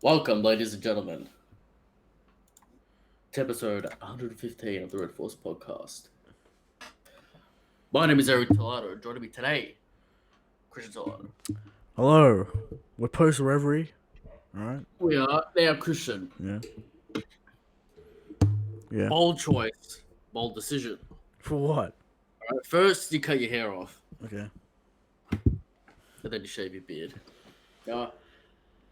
Welcome, ladies and gentlemen, to episode 115 of the Red Force podcast. My name is Eric Tolado. Joining me today, Christian Tolado. Hello, we're Post-reverie. Alright? We are now Christian. Yeah. Yeah. Bold choice, bold decision. For what? All right, first, you cut your hair off, Okay. and then you shave your beard. Now,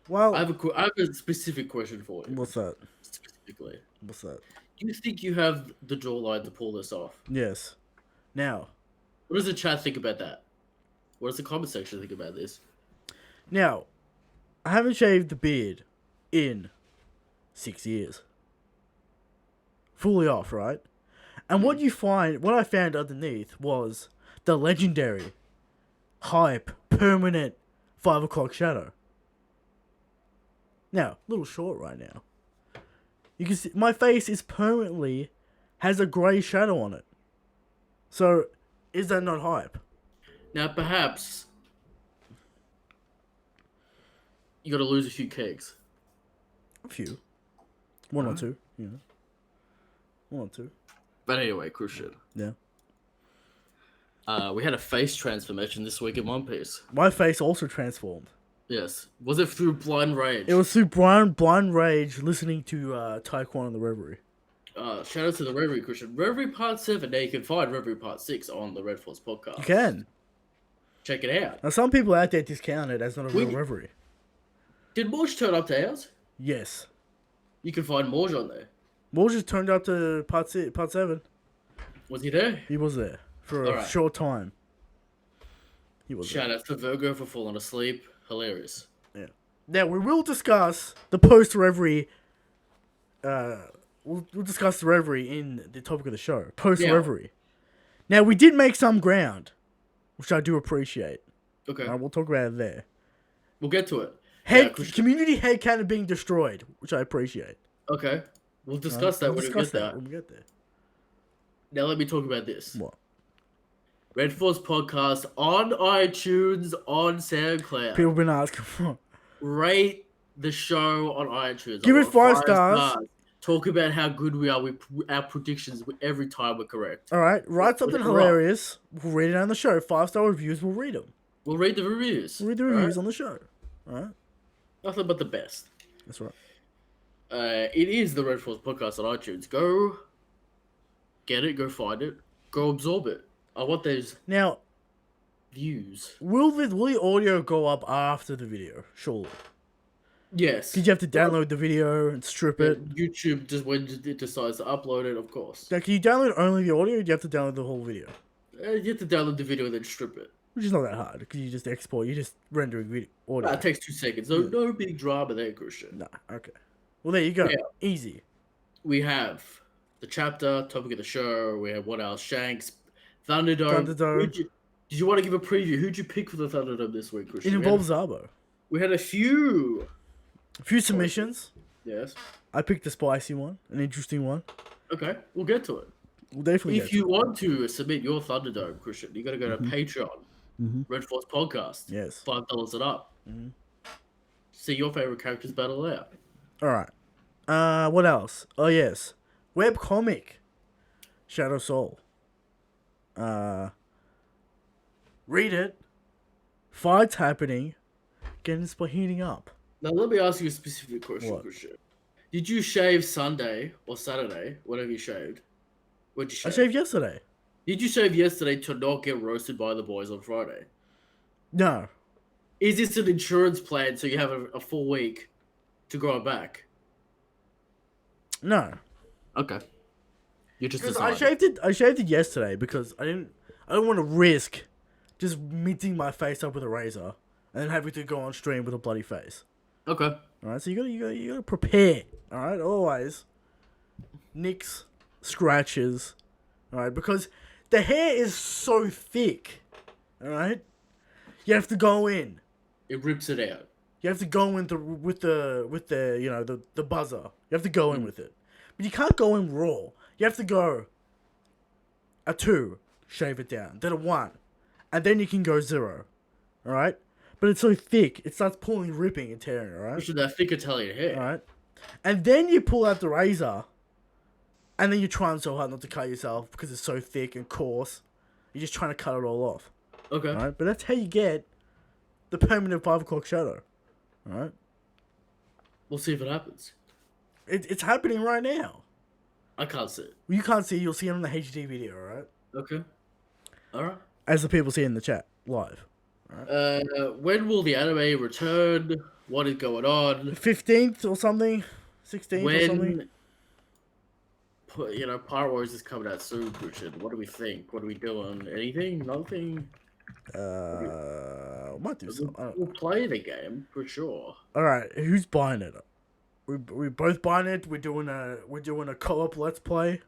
Well, I have a specific question for you. what's that? Specifically, What's that? do you think you have the jawline to pull this off? Yes. Now, What does the chat think about that? What does the comment section think about this? I haven't shaved the beard in 6 years. Fully off, right? And what I found underneath was the legendary, hype, permanent 5 o'clock shadow. Now, a little short right now. You can see my face is permanently has a grey shadow on it. So, is that not hype? Now, perhaps you got to lose a few kegs. A few. One or two, you know. One or two. But anyway, Christian. Yeah. We had a face transformation this week in One Piece. My face also transformed. Yes. Was it through blind rage? It was through blind rage listening to Taekwon and the Reverie. Shout out to the Reverie, Christian. Reverie Part 7. Now you can find Reverie Part 6 on the Red Force podcast. You can. Check it out. Now, some people out there discount it as not a real Reverie. Did Morge turn up to ours? Yes. You can find Morge on there. Morge just turned up to part 7. Was he there? He was there for a short time. He was Shout out to Virgo for falling asleep. Hilarious. Yeah. Now, we will discuss the post-Reverie. We'll discuss the Reverie in the topic of the show. Post-Reverie. Now, we did make some ground, which I do appreciate. Okay. We'll talk about it there. We'll get to it. Community headcanon being destroyed, which I appreciate. Okay. We'll discuss that when we get there. When we get there. Now let me talk about this. What? Red Force podcast on iTunes, on SoundCloud. People have been asking for. Rate the show on iTunes. Give it 5 stars. Talk about how good we are with our predictions every time we're correct. All right. Write something hilarious. We'll read it on the show. 5-star reviews. We'll read them. We'll read the reviews. We'll read the reviews on the show. All right. Nothing but the best. That's right. It is the Red Force podcast on iTunes. Go get it. Go find it. Go absorb it. I want those views. Will the audio go up after the video? Surely. Yes. Did you have to download the video and strip it? YouTube just when it decides to upload it, of course. Now, can you download only the audio, or do you have to download the whole video? You have to download the video and then strip it. Which is not that hard, because you just export. You're just rendering video audio. It takes 2 seconds. No big drama there, Christian. Nah, okay. Well, there you go. Yeah. Easy. We have the chapter, topic of the show. We have what else? Shanks, Thunderdome. Did you want to give a preview? Who'd you pick for the Thunderdome this week, Christian? It involves Zabo. We had a few submissions. Yes. I picked a spicy one, an interesting one. Okay, we'll get to it. We'll definitely If you want to submit your Thunderdome, Christian, you got to go to Patreon. Red Force Podcast. Yes. $5 and up. See your favorite characters battle out. All right. What else? Oh yes, webcomic, Shadow Soul. Read it. Fights happening. Getting this heating up. Now let me ask you a specific question, What? Christian. Did you shave Sunday or Saturday, whatever you shaved? What'd you shave? I shaved yesterday. Did you shave yesterday to not get roasted by the boys on Friday? No. Is this an insurance plan so you have a full week to grow it back? No. Okay. You're just I shaved it yesterday because I don't want to risk just minting my face up with a razor and then having to go on stream with a bloody face. Okay. All right, so you gotta prepare. All right, always nicks, scratches. All right, because the hair is so thick. All right, you have to go in. It rips it out. You have to go in with the the buzzer. You have to go in with it, but you can't go in raw. You have to go a 2, shave it down, then a 1, and then you can go 0. All right, but it's so thick, it starts pulling, ripping, and tearing, alright? Pushing that thick Italian hair. Alright? And then you pull out the razor, and then you're trying so hard not to cut yourself because it's so thick and coarse. You're just trying to cut it all off. Okay. Alright? But that's how you get the permanent 5 o'clock shadow. Alright? We'll see if it happens. It's happening right now. I can't see it. You can't see, you'll see it on the HD video, alright? Okay. Alright. As the people see in the chat, live. When will the anime return? What is going on? 15th or something? 16th or something? When, Pirate Wars is coming out soon, Christian. What do we think? What are we doing? Anything? Nothing? Might do something. We'll play the game, for sure. Alright, who's buying it? We both buying it. We're doing a co-op let's play.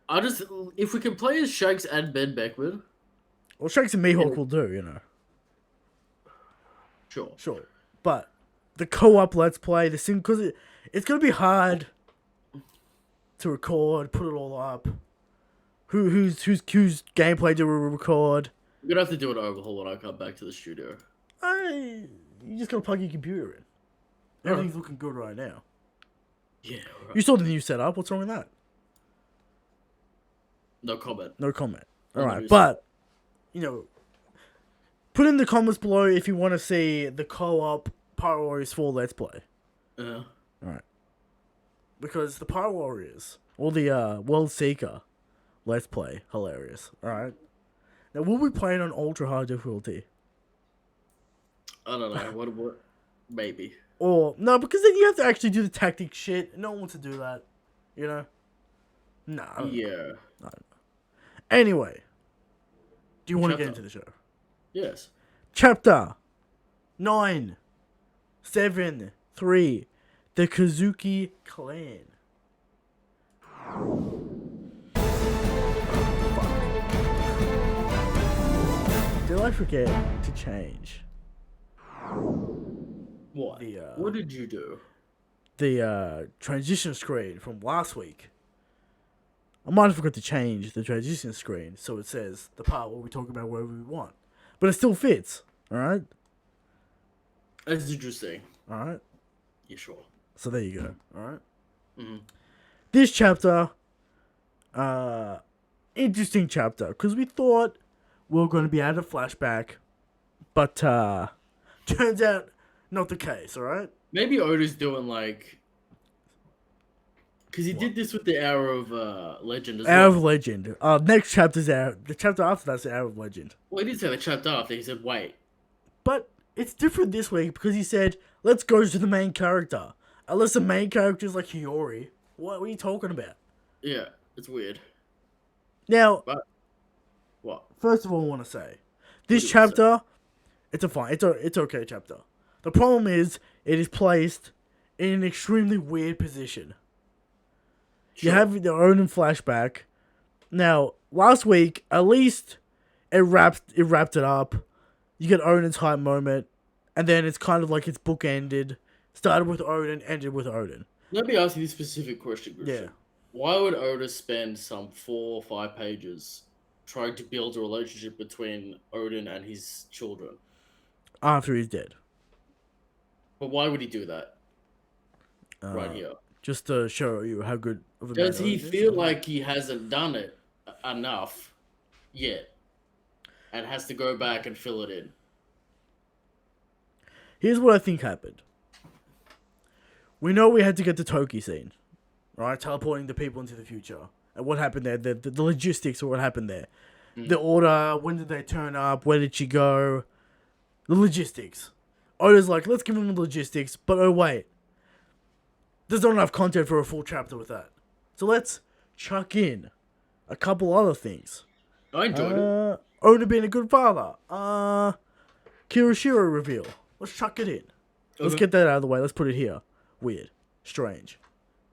If we can play as Shanks and Ben Beckman. Well, Shanks and Mihawk will do, Sure. But the co-op let's play, because it's gonna be hard to record, put it all up. Whose gameplay do we record? We're gonna have to do an overhaul when I come back to the studio. You just gotta plug your computer in. Everything's looking good right now. Yeah. Right. You saw the new setup. What's wrong with that? No comment. No comment. Alright, but, put in the comments below if you want to see the co-op Pirate Warriors 4 Let's Play. Yeah. Alright. Because the Pirate Warriors, or the World Seeker Let's Play, hilarious. Alright. Now, will we play it on ultra hard difficulty? I don't know. What? Maybe. Or, no, because then you have to actually do the tactic shit. No one wants to do that. No. Yeah. No. Anyway. Do you want to get into the show? Yes. Chapter 973. The Kazuki Clan. Did I forget to change? What? What did you do? The transition screen from last week. I might have forgot to change the transition screen so it says the part where we talk about whatever we want. But it still fits, alright? That's interesting. Alright? Yeah, sure. So there you go, alright? Mm-hmm. This chapter, interesting chapter, because we thought we were going to be out of flashback, but turns out not the case, alright? Maybe Oda's doing because he did this with the Hour of Legend as well. Hour of Legend. Next chapter's the chapter after that's the Hour of Legend. Well, he didn't say the chapter after. He said, wait. But it's different this week because he said, let's go to the main character. Unless the main character is like Hiyori. What are you talking about? Yeah, it's weird. Now, but, what? First of all, I want to say, this chapter, it's okay chapter. The problem is, it is placed in an extremely weird position. Sure. You have the Onin flashback. Now, last week, at least it wrapped it up. You get Onin's hype moment, and then it's kind of like it's bookended. Started with Odin, ended with Odin. Let me ask you this specific question, Christian. Yeah. Why would Oda spend some 4 or 5 pages trying to build a relationship between Odin and his children? After he's dead. But why would he do that? Right here. Just to show you how good of a man Does he feel like he hasn't done it enough yet? And has to go back and fill it in? Here's what I think happened. We know we had to get the Toki scene. Right? Teleporting the people into the future. And what happened there. The logistics of what happened there. The order. When did they turn up? Where did she go? The logistics. Oda's like, let's give him the logistics. But oh wait. There's not enough content for a full chapter with that. So let's chuck in a couple other things. I enjoyed it. Oda being a good father. Kirishiro reveal. Let's chuck it in. Let's get that out of the way. Let's put it here. Weird. Strange.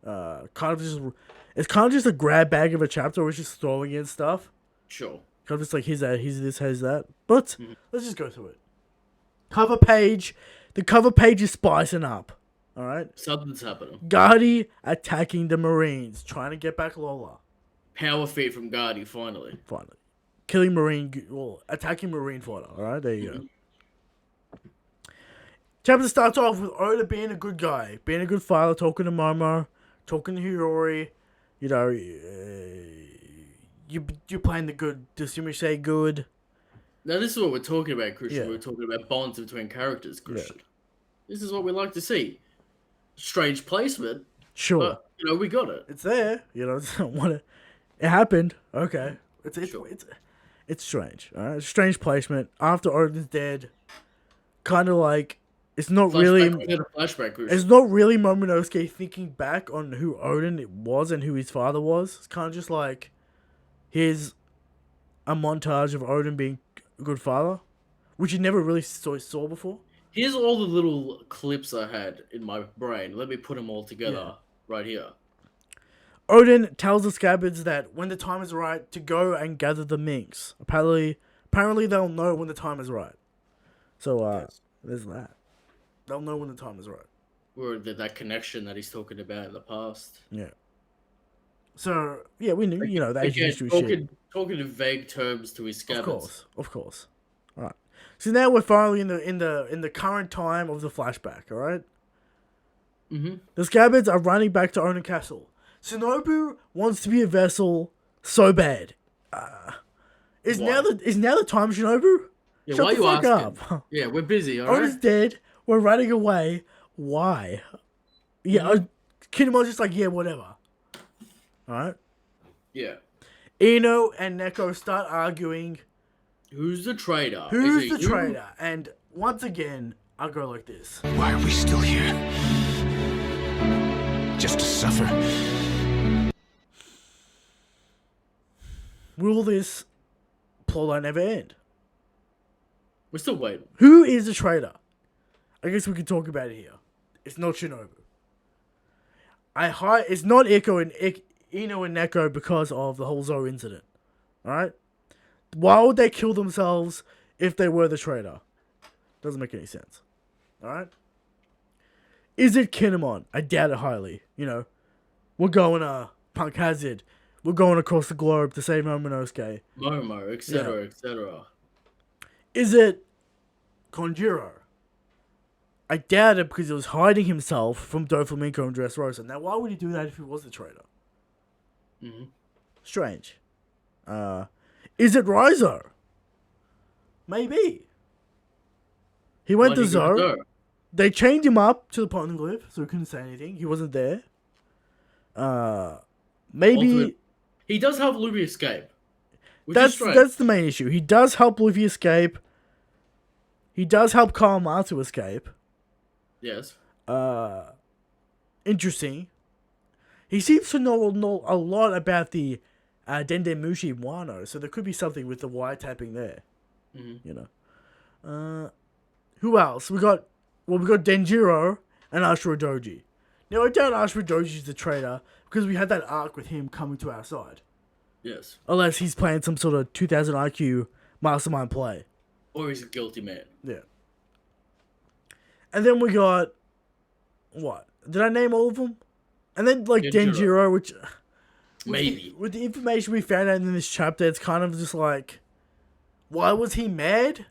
It's kind of just a grab bag of a chapter where it's just throwing in stuff. Sure. Kind of just like, here's that, here's this, here's that. But, let's just go through it. Cover page. The cover page is spicing up. Alright? Something's happening. Guardy attacking the Marines. Trying to get back Lola. Power feat from Guardy, finally. Killing Marine... Well, attacking Marine fighter. Alright? There you go. Chapter starts off with Oda being a good guy, being a good father, talking to Momo, talking to Hiyori. You know, you're playing the good Sumisei good. Now, this is what we're talking about, Christian. Yeah. We're talking about bonds between characters, Yeah. Christian. This is what we like to see. Strange placement, Sure. but, we got it. It's there. You know, it happened. Okay. Sure. It's strange. Alright? Strange placement. After Odin's dead, kind of like it's not really. We had a flashback, Christian. It's not really Momonosuke thinking back on who Odin was and who his father was. It's kind of just like here's a montage of Odin being a good father, which you never really saw before. Here's all the little clips I had in my brain. Let me put them all together right here. Odin tells the Scabbards that when the time is right to go and gather the minks. Apparently they'll know when the time is right. So there's that. They'll know when the time is right. Or that connection that he's talking about in the past. Yeah. So yeah, we knew, the ancient history shit. Talking in vague terms to his Scabbards. Of course. All right. So now we're finally in the current time of the flashback. All right. Mm-hmm. The Scabbards are running back to Onin Castle. Shinobu wants to be a vessel so bad. Is now the time, Shinobu? Yeah, Shut why the you fuck asking? up. Yeah, we're busy, alright? Onin's dead. We're running away. Why? Yeah, Kinemon's just like, yeah, whatever. Alright? Yeah. Ino and Neko start arguing. Who's the traitor? Who's the traitor? And once again, I'll go like this. Why are we still here? Just to suffer? Will this plotline ever end? We're still waiting. Who is the traitor? I guess we can talk about it here. It's not Shinobu. It's not Ino and Neko because of the whole Zo incident. Alright? Why would they kill themselves if they were the traitor? Doesn't make any sense. Alright? Is it Kinemon? I doubt it highly. We're going to Punk Hazard. We're going across the globe to save Momonosuke. Momo, etc., etc. Is it Konjiro? I doubt it because he was hiding himself from Doflamingo and Dressrosa. Now, why would he do that if he was the traitor? Mm-hmm. Strange. Is it Rizo? Maybe. He went to Zo. They chained him up to the poneglyph, so he couldn't say anything. He wasn't there. Maybe he does help Luffy escape. That's the main issue. He does help Luffy escape. He does help Kawamatsu escape. Yes. Interesting. He seems to know a lot about the Dendemushi Wano, so there could be something with the wiretapping there. Mm-hmm. Who else? We got Denjiro and Ashura Doji. Now, I doubt Ashura Doji is the traitor because we had that arc with him coming to our side. Yes. Unless he's playing some sort of 2000 IQ mastermind play. Or he's a guilty man. Yeah. And then we got... What? Did I name all of them? And then, Denjiro, which... Maybe. With the information we found out in this chapter, it's kind of just like... Why was he mad?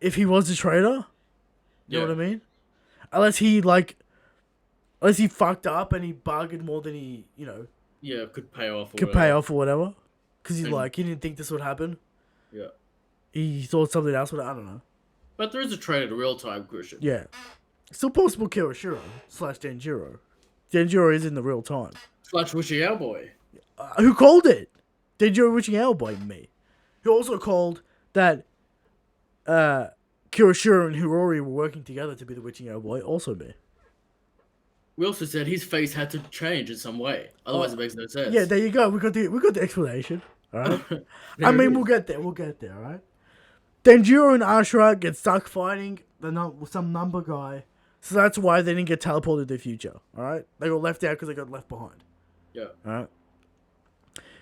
If he was a traitor? You know what I mean? Unless he fucked up and he bargained more than he, Yeah, could pay off or whatever. Because he didn't think this would happen. Yeah. He thought something else would, I don't know. But there is a traitor in real time, Christian. Yeah. Still possible Kirishiro / Denjiro. Denjiro is in the real time. / Wishing Our Boy. Who called it? Denjiro Wishing Our Boy, me. Who also called that Kirishiro and Hirori were working together to be the Witching Hour Boy, also me. We also said his face had to change in some way. Otherwise, it makes no sense. Yeah, there you go. We got the explanation. All right. I mean, we'll get there. All right. Denjiro and Ashura get stuck fighting some number guy, so that's why they didn't get teleported to the future. All right. They got left out because they got left behind. Yeah. All right.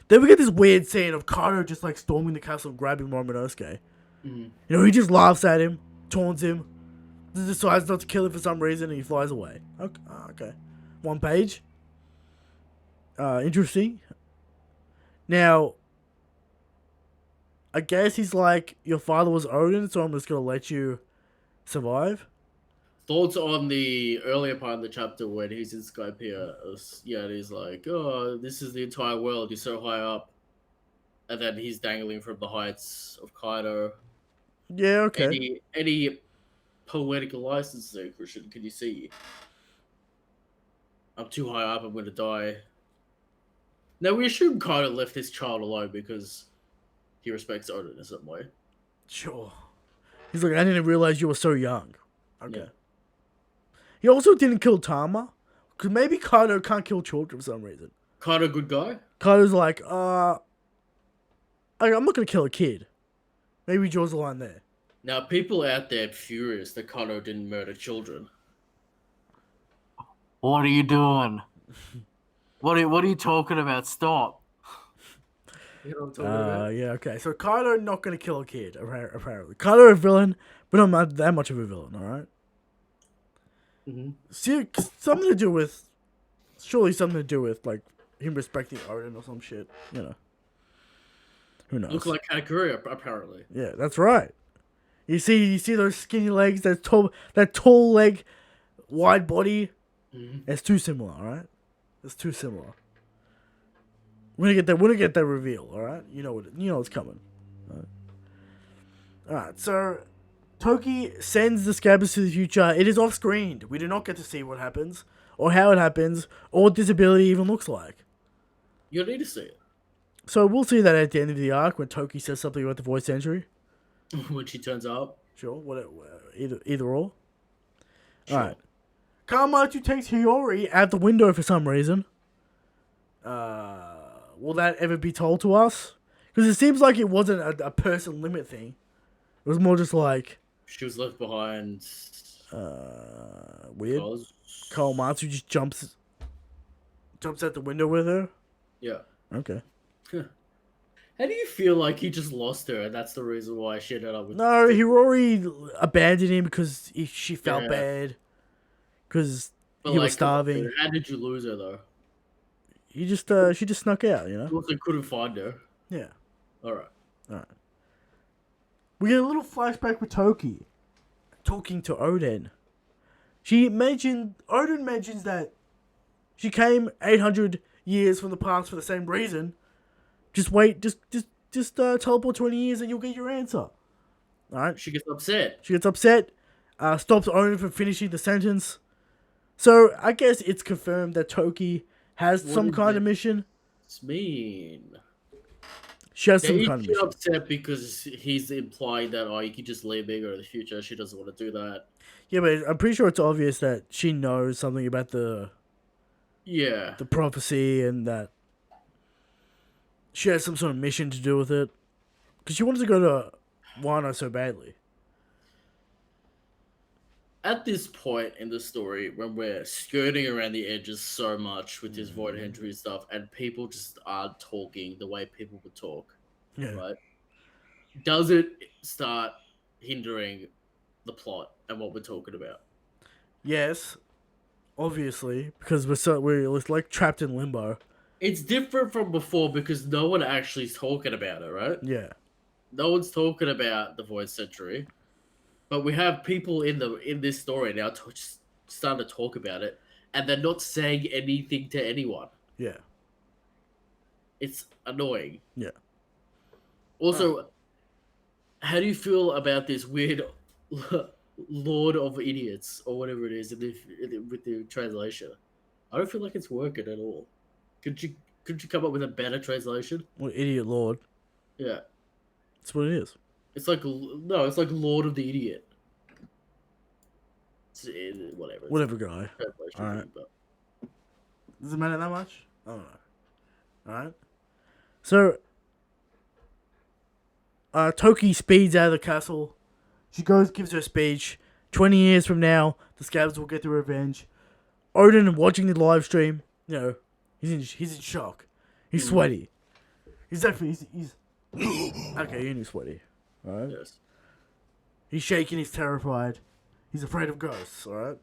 Then we get this weird scene of Kado just storming the castle, grabbing Momonosuke. Mm-hmm. He just laughs at him, taunts him, decides not to kill him for some reason, and he flies away. Okay. One page. Interesting. Now, I guess he's like, your father was Odin, so I'm just gonna let you survive. Thoughts on the earlier part of the chapter when he's in Skypiea? Yeah, and he's like, "Oh, this is the entire world. You're so high up," and then he's dangling from the heights of Kaido. Yeah, okay. Any poetical license there, Christian? Can you see? I'm too high up. I'm gonna die. Now we assume Kaido left his child alone because he respects Odin in some way. Sure. He's like, I didn't realize you were so young. Okay. Yeah. He also didn't kill Tama. Because maybe Kaido can't kill children for some reason. Kaido, good guy. Kaido's like, I'm not going to kill a kid. Maybe he draws the line there. Now people out there furious that Kaido didn't murder children. What are you doing? What are you talking about? Stop. You know what I'm talking about? Yeah, okay. So Kaido not going to kill a kid, apparently. Kaido a villain, but not that much of a villain, alright? Mm-hmm. See, something to do with... Surely something to do with, like, him respecting Odin or some shit. You know. Who knows? Looks like Katakuri, apparently. Yeah, that's right. You see those skinny legs, that tall leg, wide body. Mm-hmm. It's too similar, all right. It's too similar. We're gonna get that reveal, all right. You know what's coming. All right. So Toki sends the scabbers to the future. It is off screen. We do not get to see what happens, or how it happens, or what this ability even looks like. You need to see it. So we'll see that at the end of the arc when Toki says something about the voice entry. When she turns up. Sure, whatever, either or. Sure. Alright. Kawamatsu takes Hiyori out the window for some reason. Will that ever be told to us? Because it seems like it wasn't a person limit thing. It was more just like... She was left behind. Weird. Because... Kawamatsu just jumps out the window with her? Yeah. Okay. How do you feel like he just lost her and that's the reason why she ended up with... No, Hiyori abandoned him because she felt Yeah. bad. Because But he was starving. How did you lose her though? She just snuck out, you know? You also couldn't find her. Yeah. Alright. We get a little flashback with Toki talking to Odin. Odin mentions that she came 800 years from the past for the same reason. Just wait, just teleport 20 years and you'll get your answer. Alright? She gets upset. She gets upset, stops Odin from finishing the sentence. So, I guess it's confirmed that Toki has some kind of mission. It's mean. She has Now, some is kind of she mission. upset because he's implying that, you can just leave me, go to the future. She doesn't want to do that. Yeah, but I'm pretty sure it's obvious that she knows something about the Yeah. prophecy and that she has some sort of mission to do with it. Because she wanted to go to Wano so badly. At this point in the story, when we're skirting around the edges so much with this void entry stuff, and people just aren't talking the way people would talk, Yeah. right? Does it start hindering the plot and what we're talking about? Yes, obviously, because we're like trapped in limbo. It's different from before because no one actually is talking about it, right? Yeah. No one's talking about the void century. But we have people in this story now just starting to talk about it, and they're not saying anything to anyone. Yeah. It's annoying. Yeah. Also, how do you feel about this weird Lord of Idiots or whatever it is with the translation? I don't feel like it's working at all. Could you come up with a better translation? What idiot lord? Yeah, That's what it is. it's like Lord of the Idiot. Whatever. Whatever, guy. Translation Alright. thing, but... Does it matter that much? I don't know. Alright. So, Toki speeds out of the castle. She gives her a speech. 20 years from now, the scabs will get their revenge. Odin, watching the live stream, he's in shock. He's sweaty. He's definitely, he's okay, he's sweaty. Alright? Yes. He's shaking, he's terrified. He's afraid of ghosts, alright?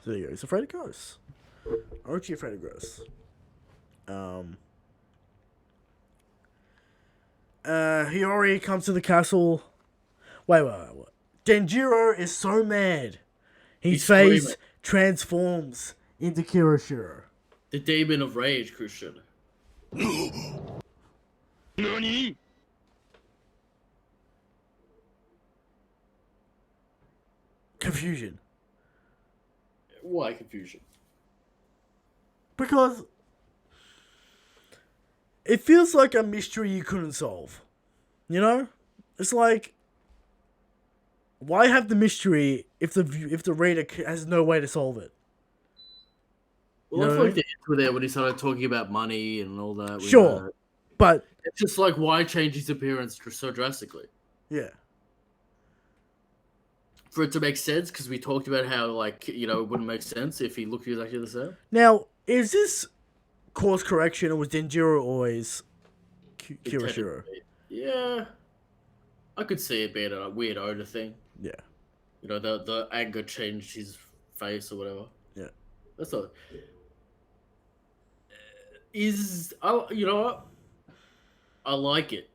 So there you go, he's afraid of ghosts. Aren't you afraid of ghosts? Hiyori comes to the castle. Wait. Denjiro is so mad. His He's face screaming. transforms into Kirishiro. The demon of rage, Christian. NANI? Confusion. Why confusion? Because it feels like a mystery you couldn't solve. You know? It's like, why have the mystery if the reader has no way to solve it? Well, I You feel know? like the end were there when he started talking about money and all that. We Sure. know. But, It's just like, why change his appearance so drastically? yeah. For it to make sense, because we talked about how, like, it wouldn't make sense if he looked exactly the same. Now, is this course correction or was Denjiro always Kirishiro? Yeah. I could see it being a weird odor thing. Yeah. The anger changed his face or whatever. Yeah. That's not. You know what? I like it.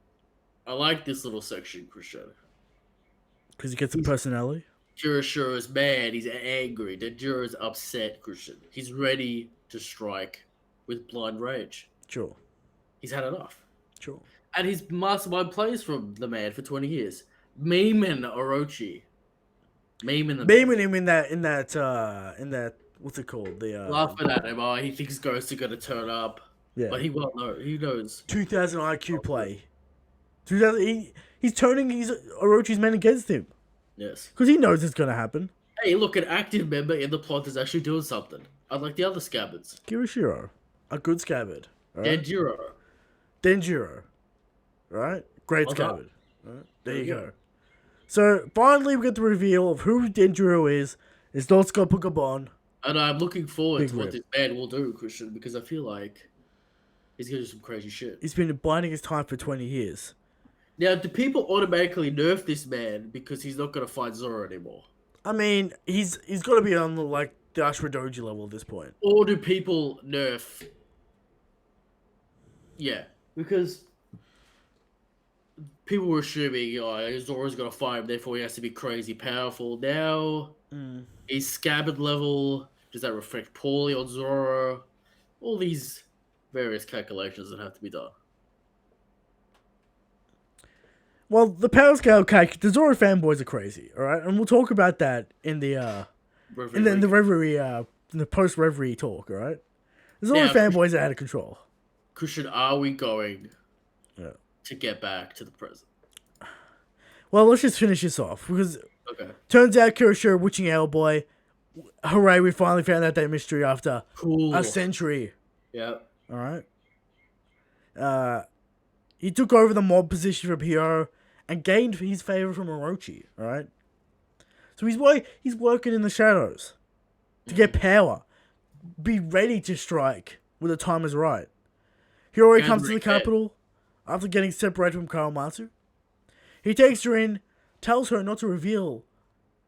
I like this little section, Christian. Because he gets a personality? Kirishiro's mad. He's angry. Denjiro's upset, Christian. He's ready to strike with blind rage. Sure. He's had enough. Sure. And his mastermind plays from the man for 20 years. Memeing Orochi. Memeing Memeing him in that what's it called? The laughing at him. Oh, he thinks ghosts are gonna turn up. yeah. But he won't know. He knows. 2000 IQ play. 2000 he's turning Orochi's men against him. Yes. Because he knows it's gonna happen. Hey, look, an active member in the plot is actually doing something. Unlike the other scabbards. Kirishiro. A good scabbard. Right? Denjiro. Right? Great Well done. scabbard. Right? There you go. So finally we get the reveal of who Denjiro is. It's not Scott Pokemon. And I'm looking forward Big to what rip. this man will do, Christian, because I feel like he's gonna do some crazy shit. He's been biding his time for 20 years. Now, do people automatically nerf this man because he's not gonna fight Zoro anymore? I mean, he's got to be on the Ashura Doji level at this point. Or do people nerf? Yeah, because people were assuming, Zoro's gonna fight him, therefore he has to be crazy powerful. Now, he's scabbard level. Does that reflect poorly on Zoro? All these various calculations that have to be done. Well, the power scale the Zoro fanboys are crazy, all right, and we'll talk about that in the reverie, in the post-reverie talk, all right. The Zoro Now, fanboys are out of control. Christian, are we going to get back to the present? Well, let's just finish this off because Okay. turns out Kirishiro witching our boy. Hooray! We finally found out that mystery after Cool. a century. Yeah. All right. He took over the mob position from Hiro and gained his favor from Orochi. All right. So he's working in the shadows to get power, be ready to strike when the time is right. Hiro comes to the capital after getting separated from Kawamatsu. He takes her in, tells her not to reveal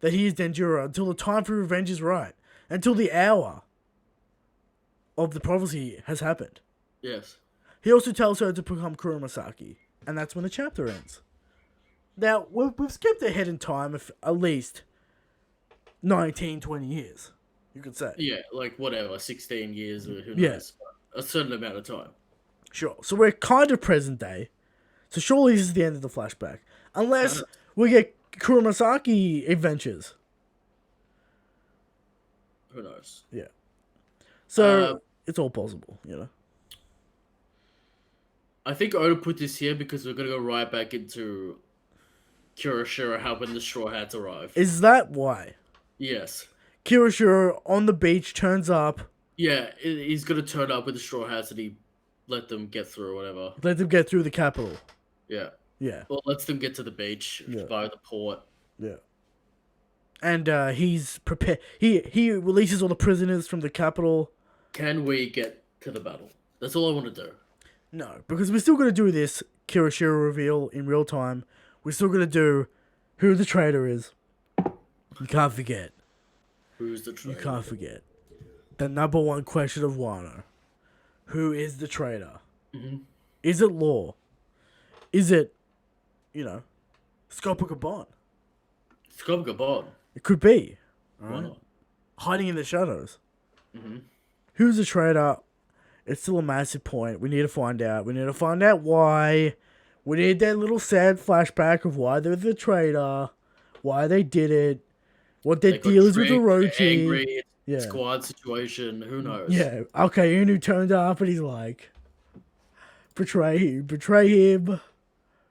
that he is Denjiro until the time for revenge is right, until the hour of the prophecy has happened. Yes. He also tells her to become Kuromasaki, and that's when the chapter ends. Now, we've skipped ahead in time of at least 19, 20 years, you could say. Yeah, like whatever, 16 years or who knows. Yes. A certain amount of time. Sure. So we're kind of present day. So surely this is the end of the flashback. Unless we get Kuromasaki adventures. Who knows? Yeah. So it's all possible, you know. I think Oda put this here because we're gonna go right back into Kirishiro helping the Straw Hats arrive. Is that why? Yes. Kirishiro on the beach turns up. Yeah, he's gonna turn up with the Straw Hats and he let them get through or whatever. Let them get through the capital. Yeah. Yeah. Well, lets them get to the beach by the port. Yeah. And he's prepared. He releases all the prisoners from the capital. Can we get to the battle? That's all I want to do. No, because we're still going to do this Kirishiro reveal in real time. We're still going to do who the traitor is. You can't forget. Who's the traitor? You can't forget. The number one question of Wano. Who is the traitor? Mm-hmm. Is it Law? Is it, Scott Gabon? Scott Gabon. It could be. Why not? hiding in the shadows. Mm-hmm. Who's the traitor? It's still a massive point. We need to find out. We need to find out why. We need that little sad flashback of why they're the traitor, why they did it, what their They got deal is with tricked, they're Orochi. angry, it's a Yeah. squad situation, who knows? Yeah. Okay, Unu turned up and he's like, betray him.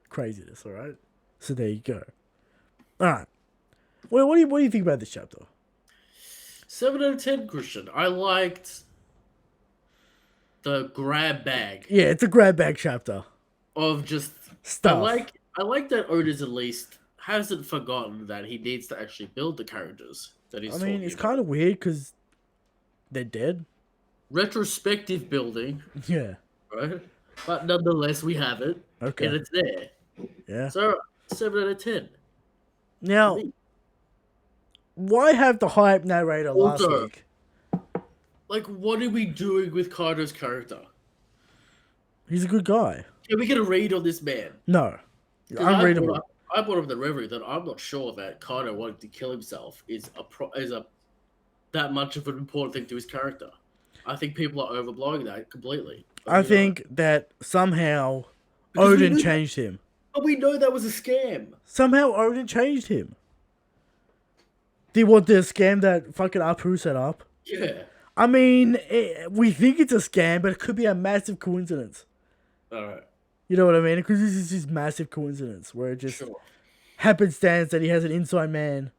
Craziness, alright? So there you go. Alright. Well, what do you think about this chapter? 7 out of 10, Christian. I liked the grab bag Yeah, it's a grab bag chapter. of just Stuff. I like that Oda's at least hasn't forgotten that he needs to actually build the characters that he's I mean, talking it's about. kind of weird because they're dead. Retrospective building, Yeah. right? But nonetheless, we have it, Okay. and it's there. Yeah. So 7 out of 10. Now, Me. why have the hype narrator last Also- week? Like, what are we doing with Kaido's character? He's a good guy. Can we get a read on this man? No. 'Cause I Unreadable. brought up in the reverie that I'm not sure that Kaido wanting to kill himself is that much of an important thing to his character. I think people are overblowing that completely. But, I you know, think that somehow because we Odin knew- changed him. But we know that was a scam. Somehow Odin changed him. Do you want the scam that fucking Apu set up? Yeah. I mean, we think it's a scam, but it could be a massive coincidence. All right. You know what I mean? Because this is this massive coincidence where it just Sure. happenstance that he has an inside man.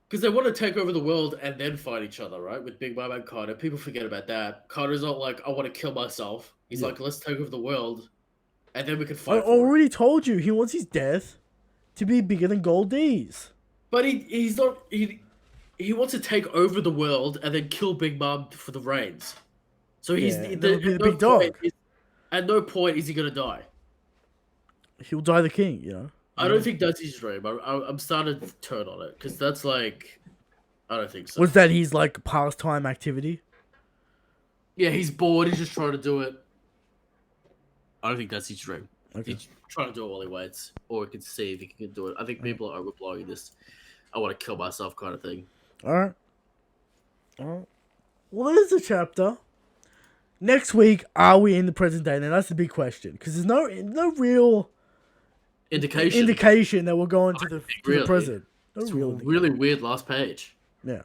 Because they want to take over the world and then fight each other, right? With Big Mom and Kaido. People forget about that. Kaido's not like, I want to kill myself. He's Yeah. like, let's take over the world and then we can I fight. for it. already told you he wants his death to be bigger than Gold D's. But he's not. He wants to take over the world and then kill Big Mom for the reins. So he's Yeah, that would be the at big dog. At no point is he gonna die. He'll die the king, you know? I don't think that's his dream. I'm starting to turn on it because that's like, I don't think so. Was that his, like, pastime activity? Yeah, he's bored. He's just trying to do it. I don't think that's his dream. Okay. He's trying to do it while he waits, or he can see if he can do it. I think people are overblowing this. I want to kill myself kind of thing. Alright. Alright. Well, there's the chapter. Next week, are we in the present day? Now, that's the big question. Because there's no real Indication. that we're going to the really. present. No It's real really weird last page. Yeah.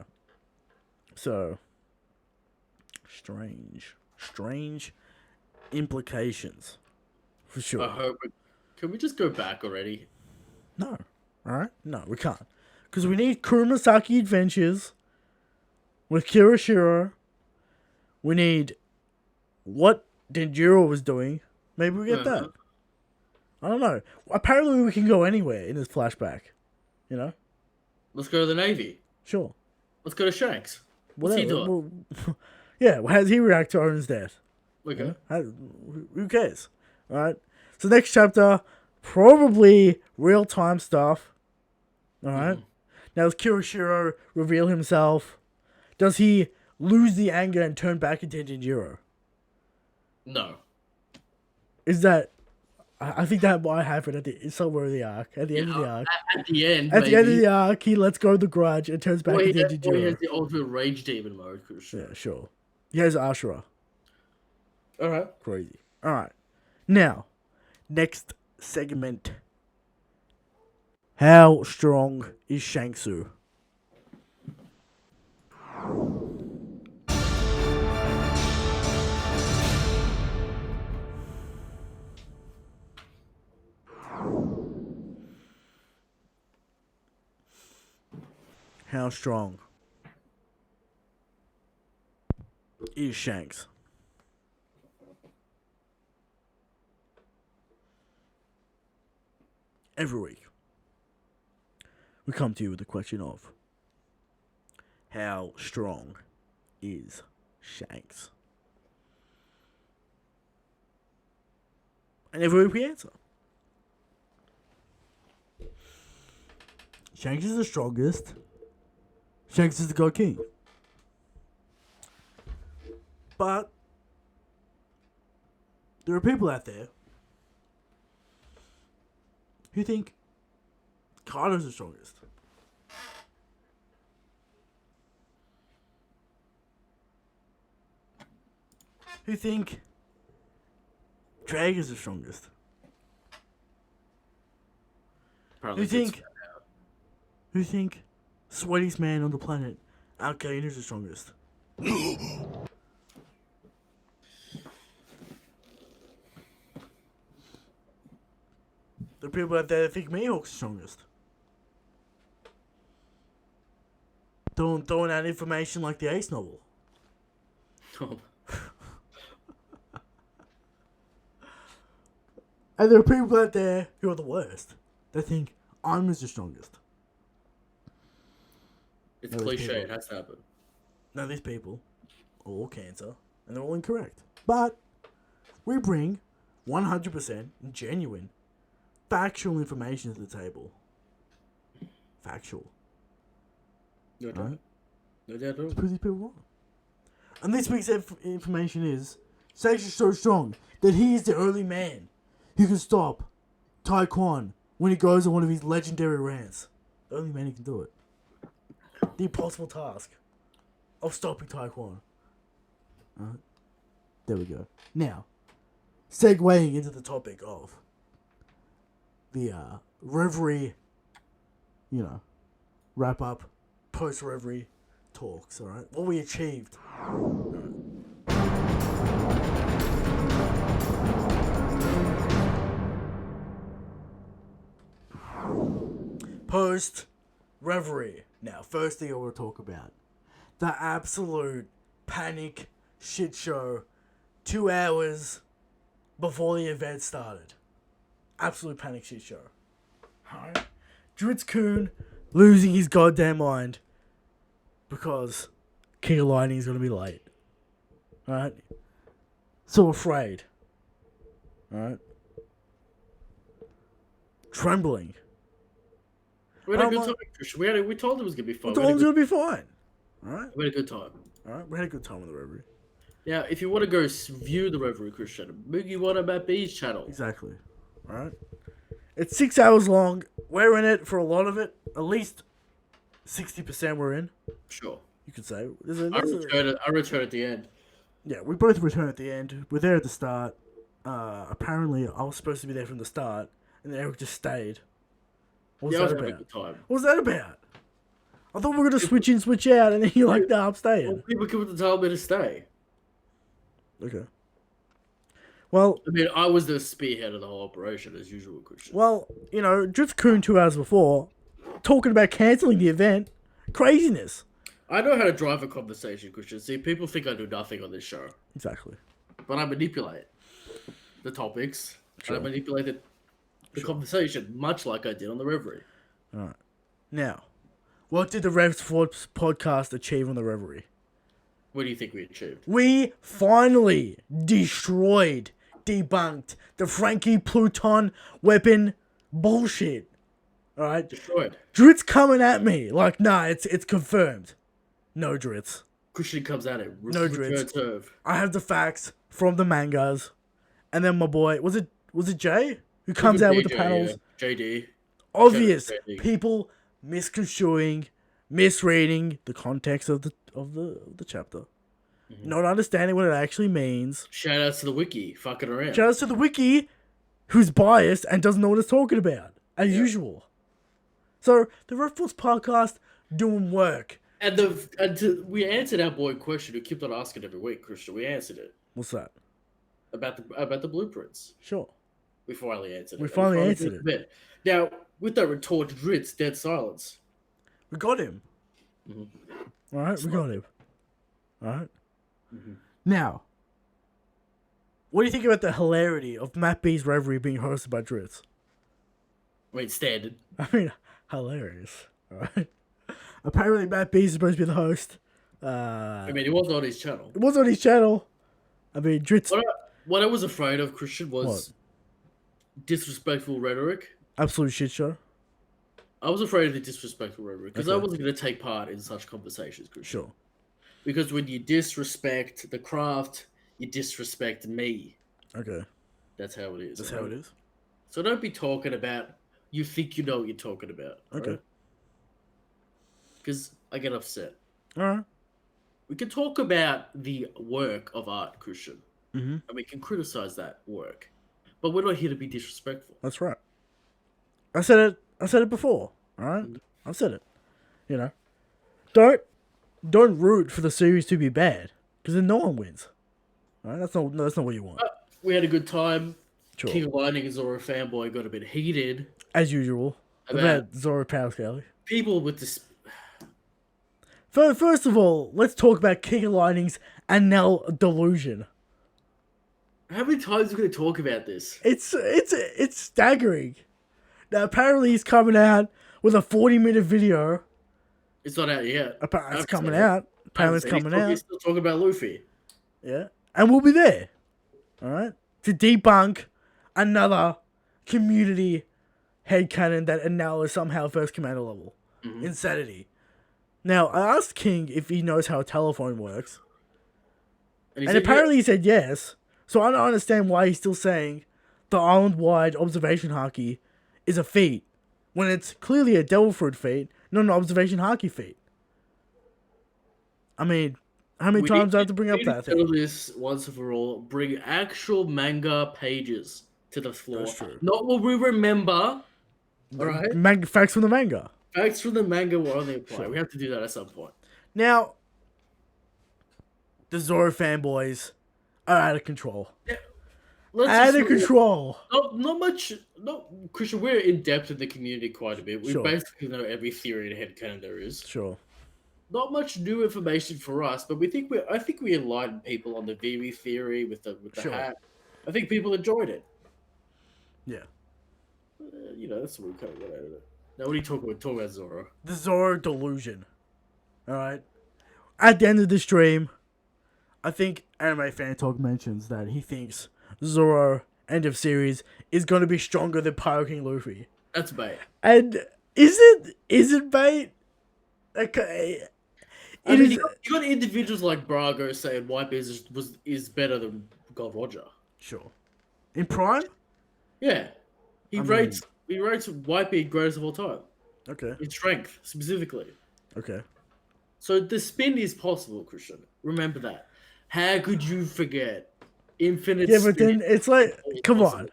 So, strange implications. For sure. I hope. Can we just go back already? No. Alright? No, we can't. Because we need Kuromasaki Adventures with Kirishiro. We need what Denjiro was doing. Maybe we get that. I don't know. Apparently we can go anywhere in this flashback. You know? Let's go to the Navy. Sure. Let's go to Shanks. What's he doing? Well, yeah, how does he react to Owen's death? Okay. Who cares? Alright? So next chapter, probably real-time stuff. Alright? Now, does Kirishiro reveal himself? Does he lose the anger and turn back into Denjiro? No. Is that... I think that might happen somewhere in the arc. At the end of the arc. At the end, At the end of maybe. the arc, he lets go of the grudge and turns back Or he into has Denjiro. the ultimate rage demon mode. Yeah, sure. He has Ashura. Alright. Crazy. Alright. Now, next segment. How strong is Shanksu? How strong is Shanks? Every week, we come to you with the question of how strong is Shanks? And every week we answer. Shanks is the strongest. Shanks is the God King. But there are people out there who think Kaido's the strongest. who think drag is the strongest? Apparently Who think sweatiest man on the planet, Al Qaeda, is the strongest? The people out there that think Mihawk's the strongest. Throwing out information like the Ace novel. And there are people out there who are the worst. They think I'm the strongest. It's No, these cliche. people- It has to happen. Now these people are all cancer, and they're all incorrect. But we bring 100% genuine, factual information to the table. Factual. No doubt. Right? No doubt at all. To prove these people wrong. And this week's information is Sage is so strong that he is the only man who can stop Taekwon when he goes on one of his legendary rants. The only man who can do it. The impossible task of stopping Taekwon. Alright. There we go. Now, segueing into the topic of the Reverie, wrap up, post-Reverie talks, alright? What we achieved. Post-Reverie. Now, first thing I want to talk about. The absolute panic shit show 2 hours before the event started. Absolute panic shit show. Alright? Dritz-kun losing his goddamn mind because King of Lightning is going to be late. Alright? So afraid. Alright? Trembling. We had a good time, Christian. We told him it was gonna be fun. It's all going to be fine. Alright? We had a good time. Alright? We had a good time with the Reverie. Now, if you want to go view the Reverie, Christian, Moogie One Matt B's channel. Exactly. Alright? It's 6 hours long. We're in it for a lot of it. At least 60% we're in. Sure. You could say. I return at the end. Yeah, we both return at the end. We're there at the start. Apparently, I was supposed to be there from the start, and then Eric just stayed. What was Yeah, I was that having a about? good time. What was that about? I thought we were going to switch in, switch out, and then you're like, nah, I'm staying. Well, people come to tell me to stay. Okay. Well, I mean, I was the spearhead of the whole operation, as usual, Christian. Drift-kun 2 hours before, talking about cancelling the event. Craziness. I know how to drive a conversation, Christian. See, people think I do nothing on this show. Exactly. But I manipulate the topics. Sure. And I manipulated the conversation, much like I did on the Reverie. Alright. Now, what did the Revs Force podcast achieve on the Reverie? What do you think we achieved? We finally destroyed, debunked the Frankie Pluton weapon bullshit. Alright? Destroyed. Dritz coming at me like, nah, it's confirmed. No Dritz. Christian comes at it. No Return Dritz. serve. I have the facts from the mangas. And then my boy, was it Jay? Who comes out with the JJ, panels? yeah. JD. Obvious Shout out to JD. people misconstruing, misreading the context of the chapter. Not understanding what it actually means. Shout outs to the wiki. Fucking around. Shout out to the wiki, who's biased and doesn't know what it's talking about, as usual. So the Red Force podcast doing work. We answered our boy question who kept on asking every week, Christian. We answered it What's that? about the blueprints. Sure. We finally answered it. We finally answered put to bed. Now, with that retort, Dritz, dead silence. We got him. Mm-hmm. All right, we got him. All right. Now, what do you think about the hilarity of Matt B's Reverie being hosted by Dritz? I mean, standard. I mean, hilarious. All right. Apparently, Matt B is supposed to be the host. I mean, it wasn't on his channel. It was on his channel. I mean, Dritz. What I was afraid of, Christian, was disrespectful rhetoric. Absolute shit show. I was afraid of the disrespectful rhetoric because I Okay. wasn't going to take part in such conversations, Christian. Sure. Because when you disrespect the craft, you disrespect me. Okay. That's how it is. That's right? how it is. So don't be talking about you think you know what you're talking about. Okay. Because I get upset. All right. We can talk about the work of art, Christian. Mm-hmm. and we can criticize that work, but we're not here to be disrespectful. That's right. I said it. I said it before. All right. Mhm. I've said it. You know, don't root for the series to be bad because then no one wins. All right. That's not what you want. We had a good time. Sure. King of Lightning and Zoro fanboy got a bit heated As usual. about About Zoro Power Scaly. people with this. First of all, let's talk about King of Lightning's and now delusion. How many times are we going to talk about this? It's staggering. Now apparently he's coming out with a 40-minute video. It's not out yet. Apparently it's coming out. Apparently it's coming out. He's still talking about Luffy. Yeah. And we'll be there. Alright? To debunk another community headcanon that now is somehow first commander level. Mhm. Insanity. Now, I asked King if he knows how a telephone works. And, And apparently he said yes. So I don't understand why he's still saying the island-wide observation haki is a feat. When it's clearly a devil fruit feat, not an observation haki feat. I mean, how many times do I have to bring up that settle thing? this once and for all. Bring actual manga pages to the floor. That's true. Not what we remember. Alright? Facts from the manga. Facts from the manga will only apply. Sure. We have to do that at some point. Now, the Zoro fanboys are out of control. Let's Out just of control. Not much. Christian, we're in depth in the community quite a bit. We Sure. basically know every theory and headcanon there is. Sure. Not much new information for us, but I think we enlightened people on the Vivi theory with the Sure. hat. I think people enjoyed it. Yeah. That's what we kind of got out of it. Now, what are you talking about? Talk about Zoro. The Zoro delusion. Alright? At the end of the stream, I think Anime Fan Talk mentions that he thinks Zoro, end of series, is going to be stronger than Pyro King Luffy. That's bait. And is it bait? Okay. You got individuals like Brago saying Whitebeard is better than Gold Roger. Sure. In Prime? Yeah, he rates Whitebeard greatest of all time Okay. in strength specifically. Okay. So the spin is possible, Christian. Remember that. How could you forget? Infinite. Yeah, but spin then it's like, is come possible. on.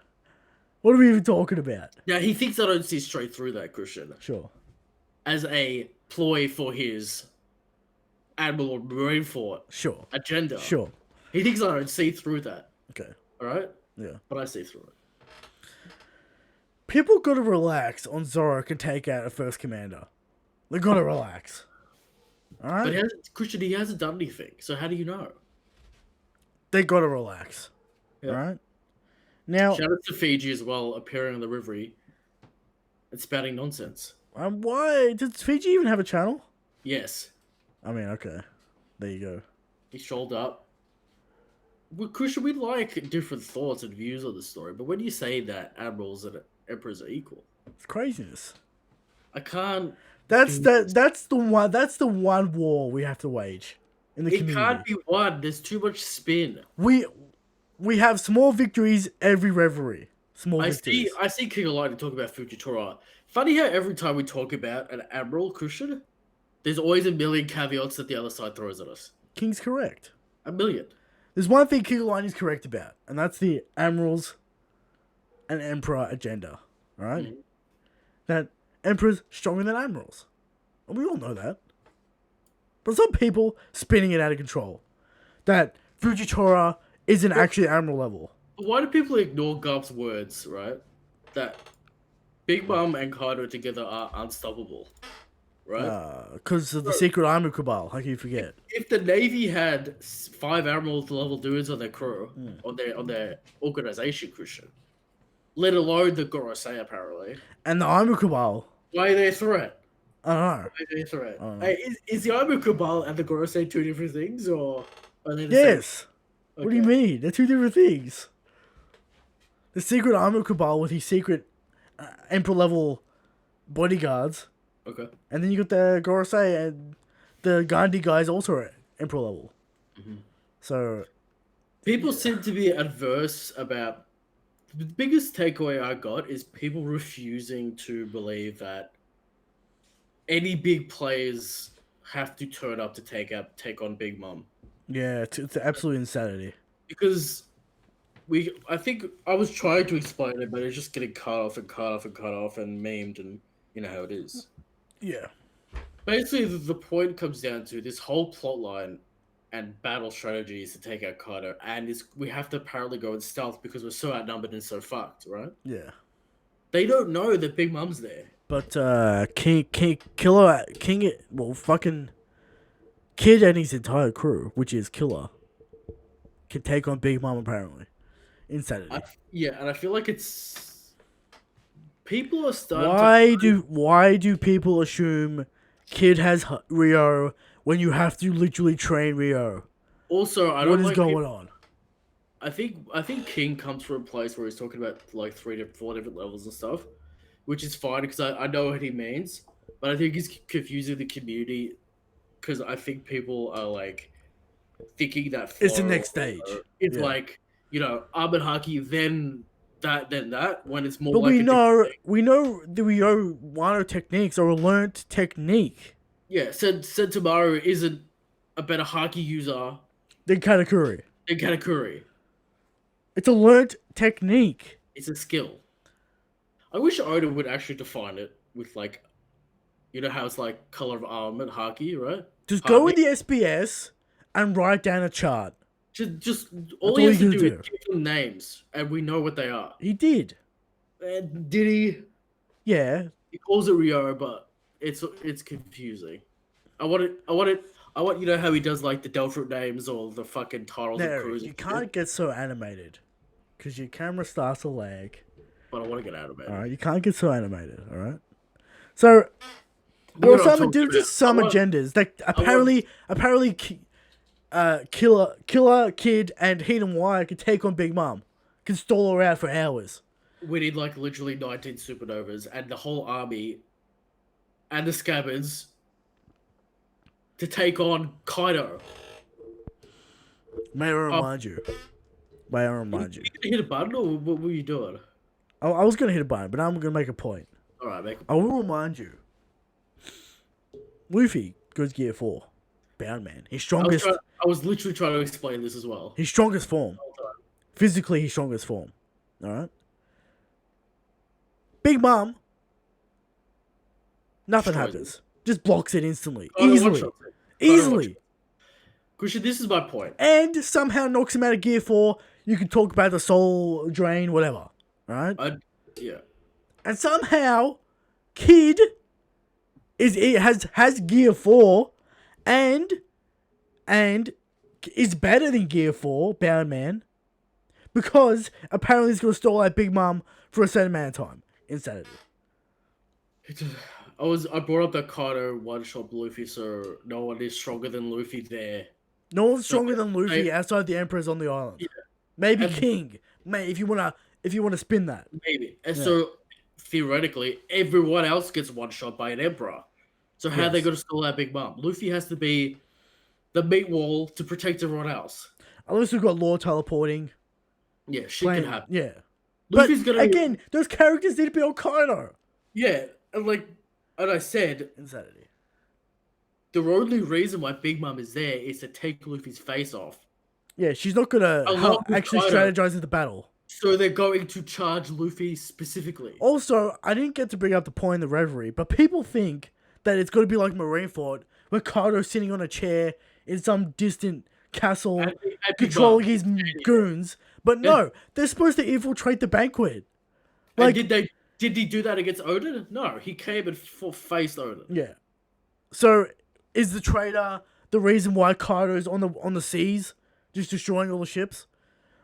What are we even talking about? Now he thinks I don't see straight through that, Christian, Sure. as a ploy for his Admiral or Marineford Sure. agenda. Sure. He thinks I don't see through that. Okay. All right, Yeah. but I see through it. People gotta relax on Zoro can take out a first commander. They gotta relax. Alright? But Christian, he hasn't done anything. So how do you know? They gotta relax. Yeah. Alright? Now, Shout out to Fiji as well, appearing on the Reverie and spouting nonsense. why? Does Fiji even have a channel? Yes, I mean, okay. There you go. he showed up. Well, Christian, we like different thoughts and views on the story, but when you say that admirals and emperors are equal, It's craziness. I can't. That's the one war we have to wage in the It community. can't be one. There's too much spin. We have small victories every reverie. Small victories. I see King of Lightning talk about Fujitora. Funny how every time we talk about an admiral, Christian, there's always a million caveats that the other side throws at us. King's correct. A million. There's one thing King of Lightning is correct about, and that's the admirals and emperor agenda. Alright? Mhm. That emperors stronger than admirals. And we all know that. But some people spinning it out of control. That Fujitora isn't actually admiral level. But why do people ignore Gup's words, right? That Big Mom and Kaido together are unstoppable, right? Because of the secret army cabal. How can you forget? If the Navy had 5 admiral level dudes on their crew, on their organization, Christian, let alone the Gorosei, apparently, And the army cabal. why are they a threat? I don't know. Why are they a threat? Oh. Hey, is the Army Cabal and the Gorosei two different things, or are they the Yes. same? What do you mean? They're two different things. The secret armor cabal with his secret emperor level bodyguards, Okay. and then you got the Gorosei and the Gandhi guys also at emperor level. Mhm. So People seem to be adverse about. The biggest takeaway I got is people refusing to believe that any big players have to turn up to take on Big Mom. yeah, it's absolute insanity. because I think I was trying to explain it, but it's just getting cut off and cut off and cut off and memed, and you know how it is. Yeah. Basically, the point comes down to this whole plot line and battle strategy is to take out Kaido, and we have to apparently go in stealth because we're so outnumbered and so fucked, right? Yeah. They don't know that Big Mom's there. But fucking Kid and his entire crew, which is Killer, can take on Big Mom apparently. Insanity. And I feel like it's people are starting. Why do people assume Kid has Rio when you have to literally train Rio? Also, what is going on? I think King comes from a place where he's talking about like 3 to 4 different levels and stuff, which is fine because I know what he means, but I think he's confusing the community because I think people are like thinking that it's the next stage. It's like, you know, Armin Haki, then that when it's more. But like we know the Rio Wano techniques are a learnt technique. Yeah, Sentomaru isn't a better Haki user than Katakuri. It's a learnt technique. It's a skill. I wish Oda would actually define it with like, you know how it's like color of armament, Haki, right? Just go in the SBS and write down a chart. Just all he has to do is give them names, and we know what they are. He did. Did he? Yeah. He calls it Rio, but it's confusing. I want you know how he does like the Delphic names or the fucking titles of crews. You can't get so animated because your camera starts to lag. But I want to get animated. All right, you can't get so animated. All right. So there are some agendas that apparently Killer Kid and Hidden Wire can take on Big Mom, can stall her out for hours. We need like literally 19 supernovas and the whole army and the scabbards to take on Kaido. May I remind you? Were you hit a button or what were you doing? I was going to hit a button, but I'm going to make a point. Alright, make a point. I will remind you. Luffy goes Gear 4. Bound Man. His strongest... I was literally trying to explain this as well. His strongest form. Physically, his strongest form. Alright? Big Mom. Nothing happens. Just blocks it instantly. Easily. Christian, this is my point. And somehow knocks him out of Gear 4. You can talk about the soul drain, whatever. Right? Yeah. And somehow, Kid has Gear 4 and is better than Gear 4, Bound Man, because apparently he's going to stall out Big Mom for a certain amount of time. Insanity. I brought up that Kaido one-shot Luffy, so no one is stronger than Luffy there. No one's stronger than Luffy outside the Emperors on the island. Yeah. Maybe King. If you wanna spin that. Maybe. And so theoretically, everyone else gets one-shot by an Emperor. So how are they going to stall out Big Mom? Luffy has to be the meat wall to protect everyone else. Unless we've got law teleporting. Yeah, shit can happen. Yeah. Again, those characters need to be on Kaido. Yeah, and I said, insanity. The only reason why Big Mom is there is to take Luffy's face off. Yeah, she's not gonna actually strategize in the battle. So they're going to charge Luffy specifically. Also, I didn't get to bring up the point in the Reverie, but people think that it's going to be like Marineford, where Kaido's sitting on a chair in some distant castle, controlling his goons. But no, they're supposed to infiltrate the banquet. Like, did he do that against Odin? No, he came and faced Odin. Yeah. So, is the traitor the reason why Kaido's on the seas, just destroying all the ships?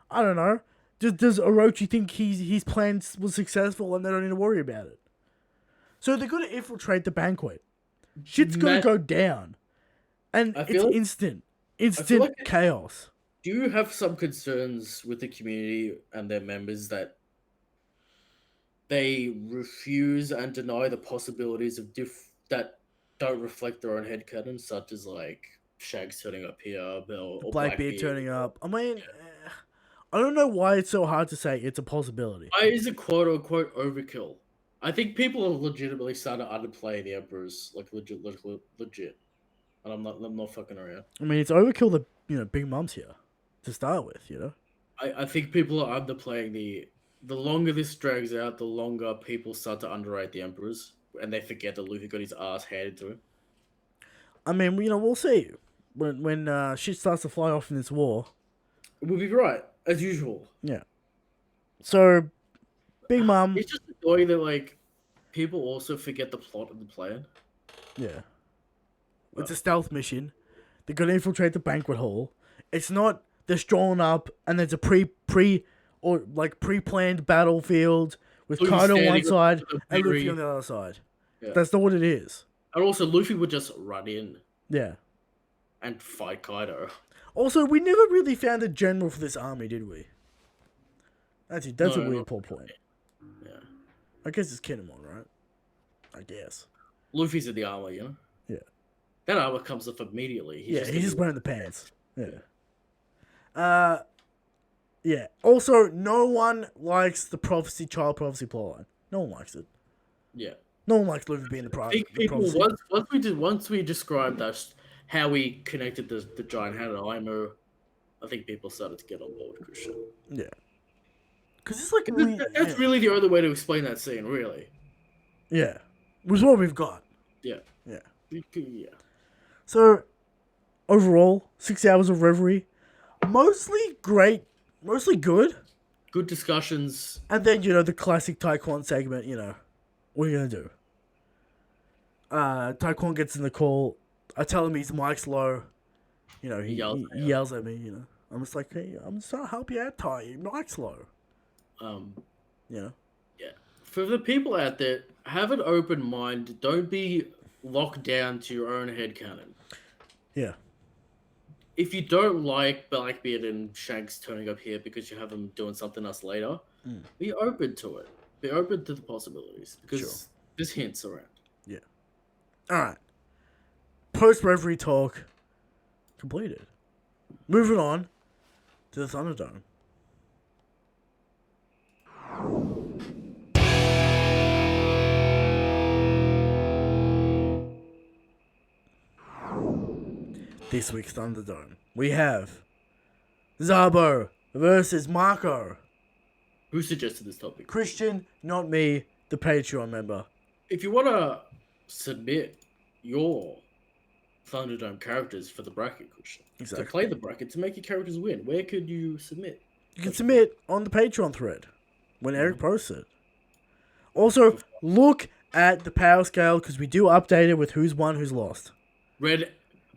I don't know. Does Orochi think his plan was successful and they don't need to worry about it? So they're going to infiltrate the banquet. Shit's going to go down. And it's instant chaos. Do you have some concerns with the community and their members that they refuse and deny the possibilities of that don't reflect their own headcanon, such as like Shanks turning up here, or Blackbeard turning up? I mean, I don't know why it's so hard to say it's a possibility. Why is it quote unquote overkill? I think people are legitimately starting to underplay the Emperors, like legit. And I'm not fucking around. I mean, it's overkill that Big Mom's here. to start with, you know? I think people are underplaying the longer this drags out, the longer people start to underrate the Emperors, and they forget that Luffy got his ass handed to him. I mean, you know, we'll see. When shit starts to fly off in this war. We'll be right, as usual. Yeah. So, Big Mom... It's just annoying that, like, people also forget the plot of the plan. Yeah. It's a stealth mission. They're gonna infiltrate the banquet hall. It's not this drawn up and there's a pre-planned battlefield with Luffy Kaido on one standing side up with a and Luffy berry. on the other side. Yeah. That's not what it is. And also, Luffy would just run in Yeah. and fight Kaido. Also, we never really found a general for this army, did we? That's a No, weird not poor point. Yeah. I guess it's Kinemon, right? I guess. Luffy's in the armor, you know? Yeah. That armor comes off immediately. He's just wearing the pants. Yeah. Yeah. Also, no one likes the child prophecy plotline. No one likes it. Yeah. No one likes Luffy being the I think people prophecy. once we described us how we connected the giant hand and IMO, I think people started to get on board, Christian. Yeah. Because it's like That's really the only way to explain that scene, really. Yeah. Which is what we've got. Yeah. Yeah. Yeah. So, overall, 6 hours of reverie. Mostly great. Mostly good. Good discussions. And then, you know, the classic Taekwon segment, you know. What are you going to do? Taekwon gets in the call. I tell him his mic's low. You know, he yells at me, you know. I'm just like, hey, I'm just trying to help you out, Ty. Your mic's low. You know? Yeah. For the people out there, have an open mind. Don't be locked down to your own headcanon. Yeah. If you don't like Blackbeard and Shanks turning up here because you have them doing something else later, be open to it. Be open to the possibilities because there's hints around. Yeah. All right. Post-reverie talk completed. Moving on to the Thunderdome. This week's Thunderdome, we have Zabo versus Marco. Who suggested this topic? Christian, not me, the Patreon member. If you want to submit your Thunderdome characters for the bracket, Christian, to play the bracket, to make your characters win, where could you submit? You can submit on the Patreon thread when Eric posts it. Also, look at the power scale because we do update it with who's won, who's lost.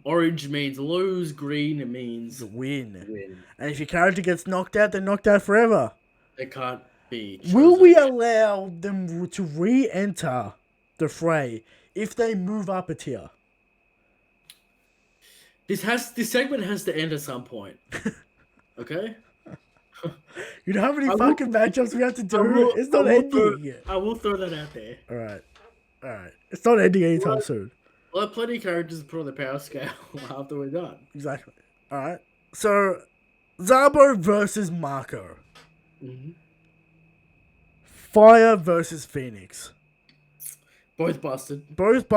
Orange means lose, green means win. And if your character gets knocked out, they're knocked out forever. They can't be chosen. Will we allow them to re-enter the fray if they move up a tier? This segment has to end at some point. Okay? You know how many fucking matchups we have to do? It's not ending yet. I will throw that out there. Alright. It's not ending anytime soon. We'll have plenty of characters to put on the power scale after we're done. Exactly. Alright. So, Zabo versus Marco. Mm-hmm. Fire versus Phoenix. Both busted. Both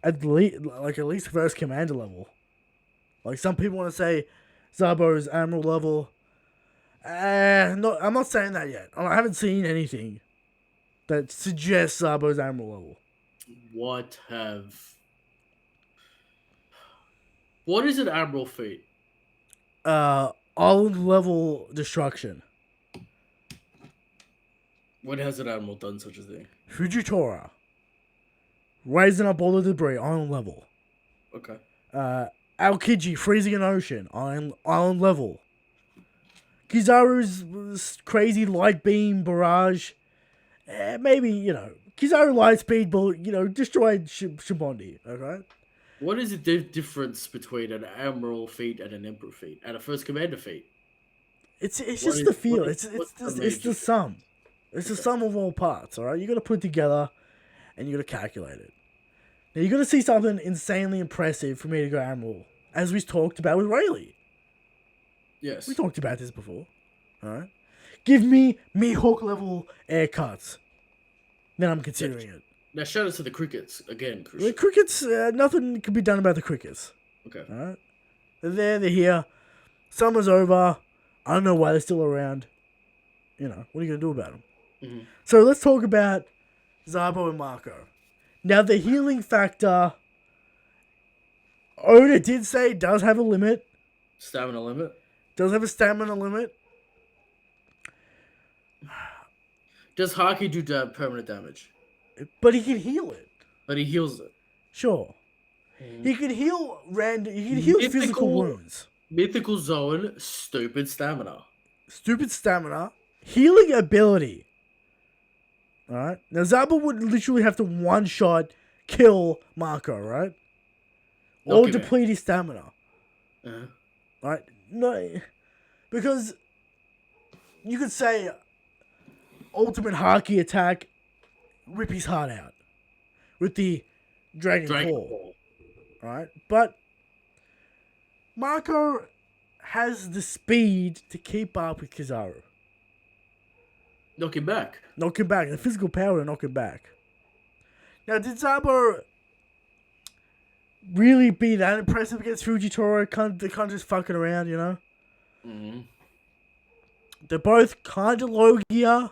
at least first commander level. Like some people want to say Zabo's admiral level. No, I'm not saying that yet. I haven't seen anything that suggests Zabo's admiral level. What is an admiral feat? Island level destruction. When has an admiral done such a thing? Fujitora. Raising up all the debris, island level. Okay. Aokiji, freezing an ocean, island level. Kizaru's crazy light beam barrage. Maybe, you know, Kizaru light speed bullet, you know, destroyed Shibondi, okay? What is the difference between an admiral feat and an emperor feat and a first commander feat? It's just the feel. It's the sum. It's the sum of all parts, alright? You gotta put it together and you gotta calculate it. Now you gotta see something insanely impressive for me to go admiral, as we talked about with Rayleigh. Yes. We talked about this before. Alright? Give me Mihawk level air cuts. Then I'm considering it. Now shout out to the crickets again, Christian. The crickets, nothing can be done about the crickets. Okay. Alright? They're there, they're here. Summer's over. I don't know why they're still around. You know, what are you going to do about them? Mm-hmm. So let's talk about Zabo and Marco. Now, the healing factor, Oda did say it does have a limit. Stamina limit. Does have a stamina limit. Does Haki do permanent damage? But he can heal it. But he heals it. Sure. He can heal He can heal physical wounds. Mythical Zone, stupid stamina. Stupid stamina. Healing ability. Alright? Now, Zabo would literally have to one-shot kill Marco, right? Or deplete his stamina. Uh-huh. Right? No. Because you could say ultimate Haki attack, rip his heart out. With the Dragon Claw. Right? But Marco has the speed to keep up with Kizaru. Knock him back. Knock him back. The physical power to knock him back. Now, did Zabo really be that impressive against Fujitoro? They can't just fucking around, you know? Mm-hmm. They're both kind of Logia.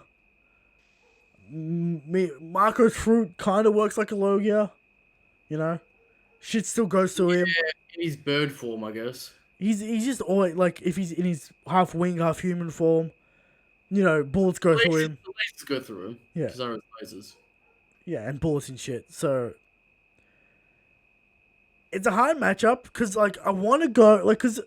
Marco's fruit kind of works like a Logia. You know? Shit still goes to him. In his bird form, I guess. He's just always, like, if he's in his half wing, half human form, you know, bullets go through him. The lasers go through him. Yeah. Kizaru's lasers. Yeah, and bullets and shit. So, it's a hard matchup, because, like, I want to go, like, because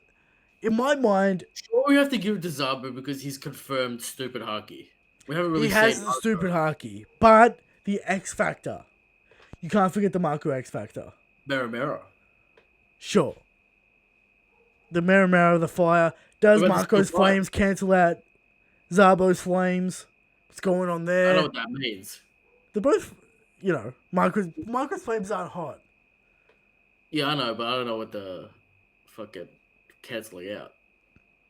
in my mind... Sure, we have to give it to Zabo because he's confirmed stupid Haki. We haven't really He has the stupid Haki, but the X Factor. You can't forget the Marco X Factor. Mera. Sure. The Mera, the fire. Does Marco's flames cancel out Zabo's flames? What's going on there? I don't know what that means. They're both, you know, Marco's flames aren't hot. Yeah, I know, but I don't know what the fucking canceling out.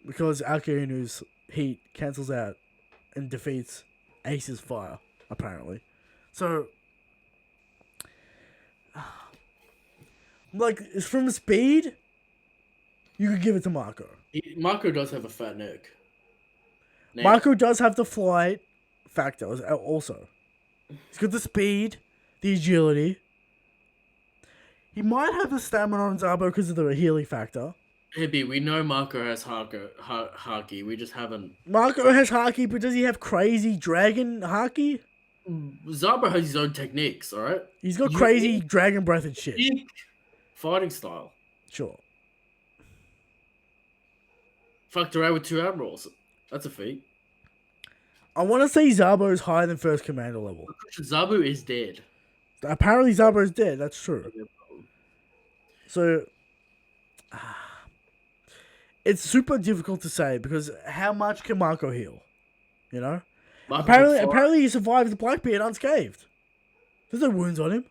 Because Akinu's heat cancels out and defeats Ace's fire, apparently. So, like, from speed, you could give it to Marco. Marco does have a fat neck. Now, Marco does have the flight factor also. He's got the speed, the agility. He might have the stamina on Zabo because of the healing factor. Hippie, we know Marco has Haki. We just haven't... Marco has Haki, but does he have crazy dragon Haki? Zabo has his own techniques, alright? He's got crazy dragon breath and shit. Fighting style. Sure. Fucked around with 2 admirals. That's a feat. I want to say Zabo is higher than first commander level. Zabu is dead. Apparently Zabo is dead, that's true. So, it's super difficult to say because how much can Marco heal? You know? Apparently he survived the Blackbeard unscathed. There's no wounds on him.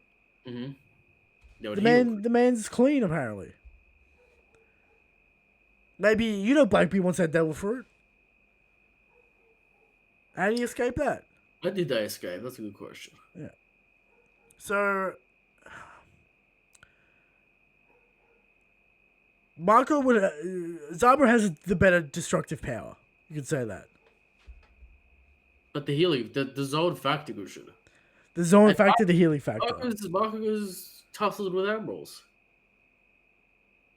Mm-hmm. The man's clean, apparently. Maybe, you know, Blackbeard wants that devil fruit. How did he escape that? How did they escape? That's a good question. Yeah. So, Marco would... Zabo has the better destructive power. You could say that. But the healing, the zone factor good shit. The zone factor, the healing factor. Marco is tussled with admirals.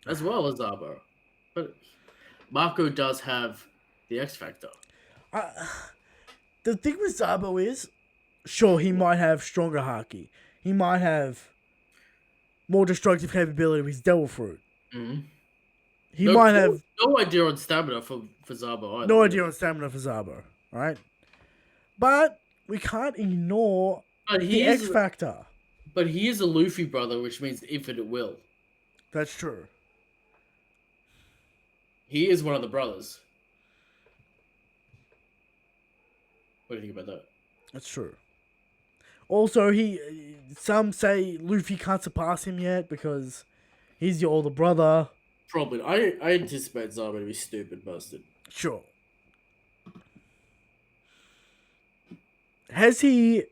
As well as Zabo. But Marco does have the X factor. The thing with Zabo is, sure, he might have stronger Haki. He might have more destructive capability with his Devil Fruit. Mm-hmm. He might have... No idea on stamina for Zabo either. No idea on stamina for Zabo, right? But we can't ignore the X factor. But he is a Luffy brother, which means infinite will. That's true. He is one of the brothers. What do you think about that? That's true. Also, some say Luffy can't surpass him yet because he's your older brother. Probably. I anticipate Zabo to be stupid busted. Sure. Has he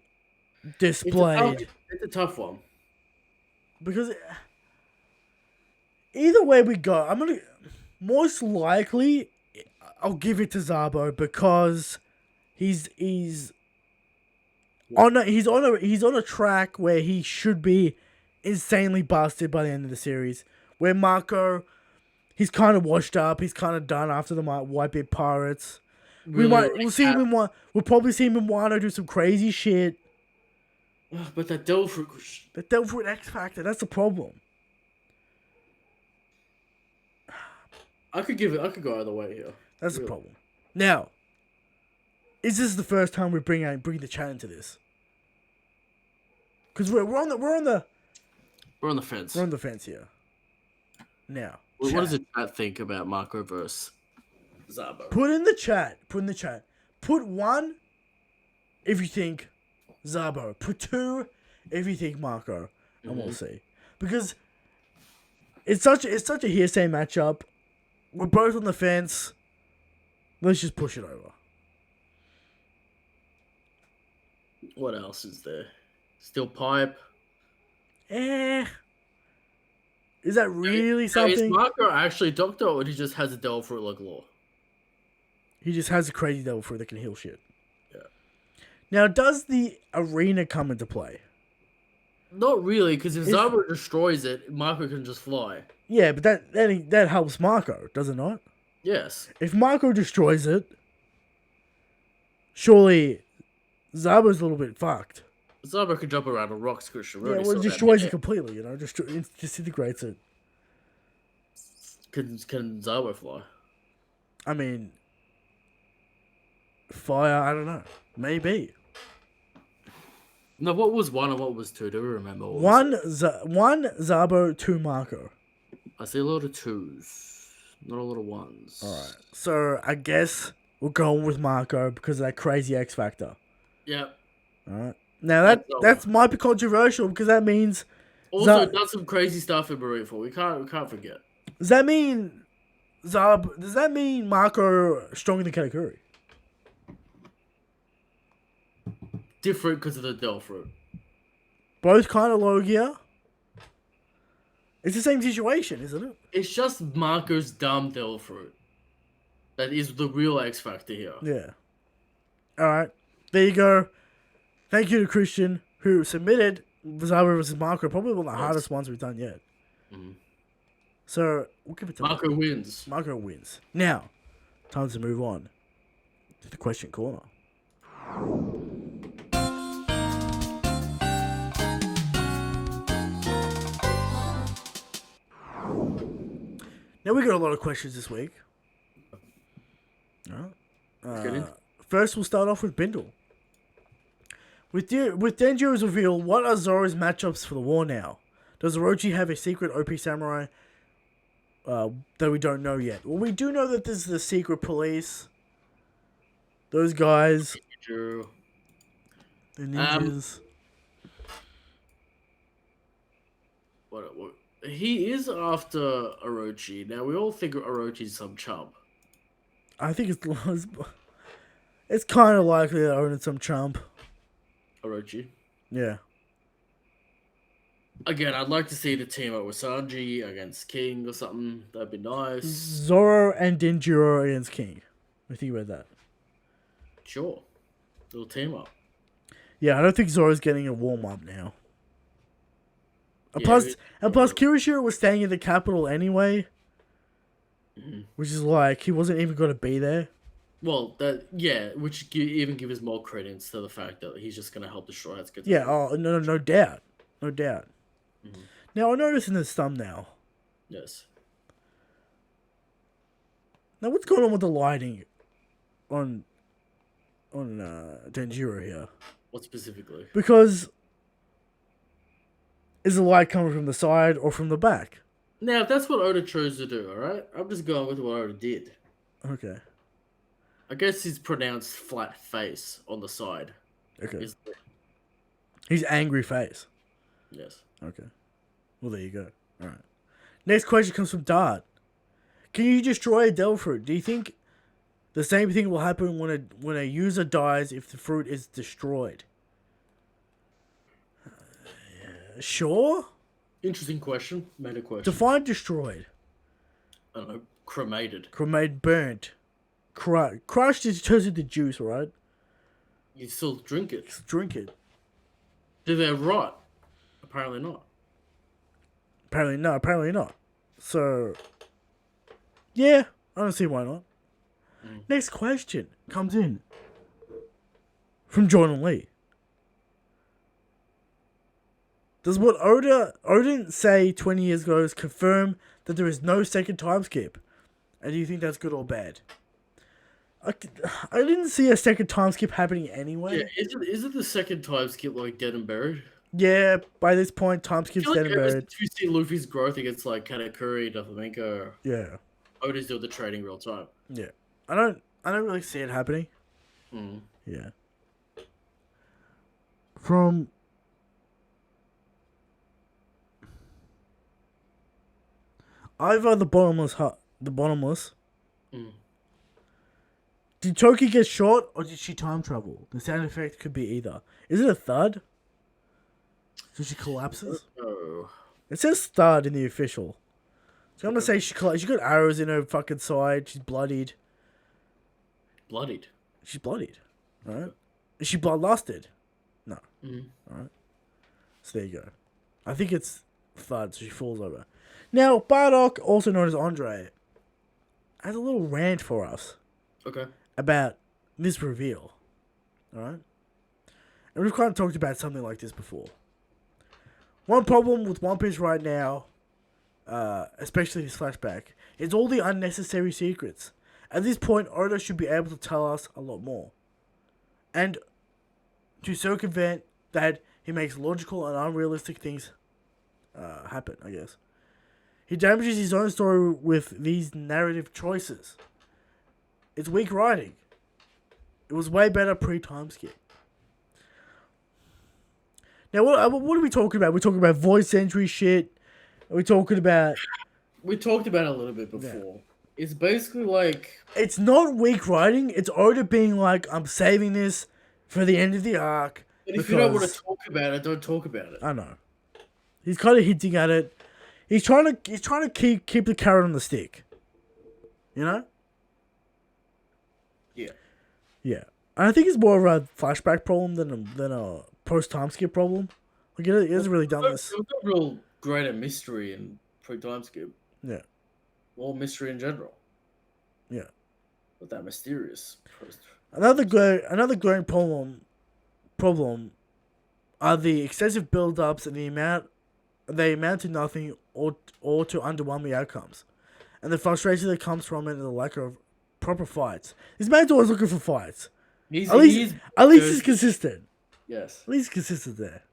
displayed... It's a tough one. Because either way we go, Most likely, I'll give it to Zabo because he's on a track where he should be insanely busted by the end of the series. Where Marco, he's kind of washed up. He's kind of done after the Whitebeard Pirates. Really, We'll see him in one. We'll probably see him in Wano do some crazy shit. but that Delphic. The Devil with X Factor. That's the problem. I could go either way here. That's Really. the problem. Now, is this the first time we bring the chat into this? Because we're on the fence. We're on the fence here. Now, What chat. does the chat think about Marco versus Zabo? Put in the chat. Put 1 if you think Zabo. Put 2 if you think Marco. And we'll see. Because it's such a hearsay matchup. We're both on the fence. Let's just push it over. What else is there? Steel pipe. Is that really Is something? Marco actually doctor, or he just has a devil fruit like law? He just has a crazy devil fruit that can heal shit. Yeah. Now, does the arena come into play? Not really, because if Zabo destroys it, Marco can just fly. Yeah, but that helps Marco, does it not? Yes. If Marco destroys it, surely Zabo's a little bit fucked. Zabo can jump around on rocks, Christian. Yeah, well, it destroys it completely, you know, just disintegrates it. Can Zabo fly? I mean, fire, I don't know. Maybe. No, what was 1 and what was 2? Do we remember? One Zabo, 2 Marco. I see a lot of 2s, not a lot of 1s. Alright, so I guess we're going with Marco because of that crazy X Factor. Yeah. Alright. Now that might be controversial because that means Also, done some crazy stuff in Marineford. We can't forget. does that mean Marco stronger than Katakuri? Different because of the Del fruit. Both kind of low gear. It's the same situation, isn't it? It's just Marco's dumb Del fruit. That is the real X factor here. Yeah. Alright. There you go. Thank you to Christian, who submitted Zabo versus Marco, probably one of the hardest ones we've done yet. Mm-hmm. So, we'll give it to Marco wins. Marco wins. Now, time to move on to the question corner. Now, we got a lot of questions this week. First, we'll start off with Bindle. With Denjiro's reveal, what are Zoro's matchups for the war now? Does Orochi have a secret OP samurai that we don't know yet? Well, we do know that there's the secret police. Those guys. True. The ninjas. What? He is after Orochi. Now, we all think Orochi's some chump. I think it's kind of likely that owning some chump. Orochi. Yeah. Again, I'd like to see the team up with Sanji against King or something. That'd be nice. Zoro and Denjiro against King. What do you think about that? Sure. Little team up. Yeah, I don't think Zoro's getting a warm up now. And Yeah, plus, Kirishiro was staying in the capital anyway, which is like he wasn't even going to be there. Well, which even gives more credence to the fact that he's just going to help destroy it. Yeah, no doubt. No doubt. Mm-hmm. Now, I noticed in this thumbnail. Yes. Now, what's going on with the lighting on Denjiro here? What specifically? Because is the light coming from the side or from the back? Now, if that's what Oda chose to do, alright? I'm just going with what Oda did. Okay. I guess his pronounced flat face on the side. Okay. He's angry face. Yes. Okay. Well, there you go. Alright. Next question comes from Dart. Can you destroy a devil fruit? Do you think the same thing will happen when a user dies if the fruit is destroyed? Sure. Interesting question. Meta question. Define destroyed. I don't know. cremated. Cremated, burnt, crushed. It turns into juice, right? You still drink it. Just drink it. Do they rot? Apparently not. Apparently no. Apparently not. So, yeah, I don't see why not. Next question comes in from Jordan Lee. Does what Odin say 20 years ago is confirm that there is no second time skip? And do you think that's good or bad? I didn't see a second time skip happening anyway. Yeah, is it the second time skip like Dead and Buried? Yeah, by this point, time I skip's feel dead like and ever buried. since we see Luffy's growth against like Katakuri, Doflamingo, Yeah, Oda's doing the trading real time. yeah. I don't really see it happening. Mm. Yeah. From either the bottomless. Mm. Did Toki get shot or did she time travel? The sound effect could be either. Is it a thud? So she collapses? Oh. It says thud in the official. So I'm gonna say she got arrows in her fucking side. She's bloodied. Bloodied. She's bloodied. Alright? Is she bloodlusted? No. Mm. Alright. So there you go. I think it's thud, so she falls over. Now, Bardock, also known as Andre, has a little rant for us. Okay. About this reveal. Alright? And we've kind of talked about something like this before. One problem with One Piece right now, especially this flashback, is all the unnecessary secrets. At this point, Oda should be able to tell us a lot more. And to circumvent that, he makes logical and unrealistic things happen, I guess. He damages his own story with these narrative choices. It's weak writing. It was way better pre-time skip. Now, what are we talking about? We're talking about voice entry shit. Are we talking about... We talked about it a little bit before. Yeah. It's basically like... It's not weak writing. It's Oda being like, I'm saving this for the end of the arc. But if you don't want to talk about it, don't talk about it. I know. He's kind of hinting at it. He's trying to keep the carrot on the stick. You know? Yeah. Yeah. And I think it's more of a flashback problem than a post-time skip problem. Like, he hasn't really done this. There's no real greater mystery in pre-time skip. Yeah. Or mystery in general. Yeah. Not that mysterious. Another growing problem are the excessive build-ups and they amount to nothing or to underwhelming outcomes. And the frustration that comes from it and the lack of proper fights. This man's always looking for fights. At least he's consistent. Yes. At least consistent there.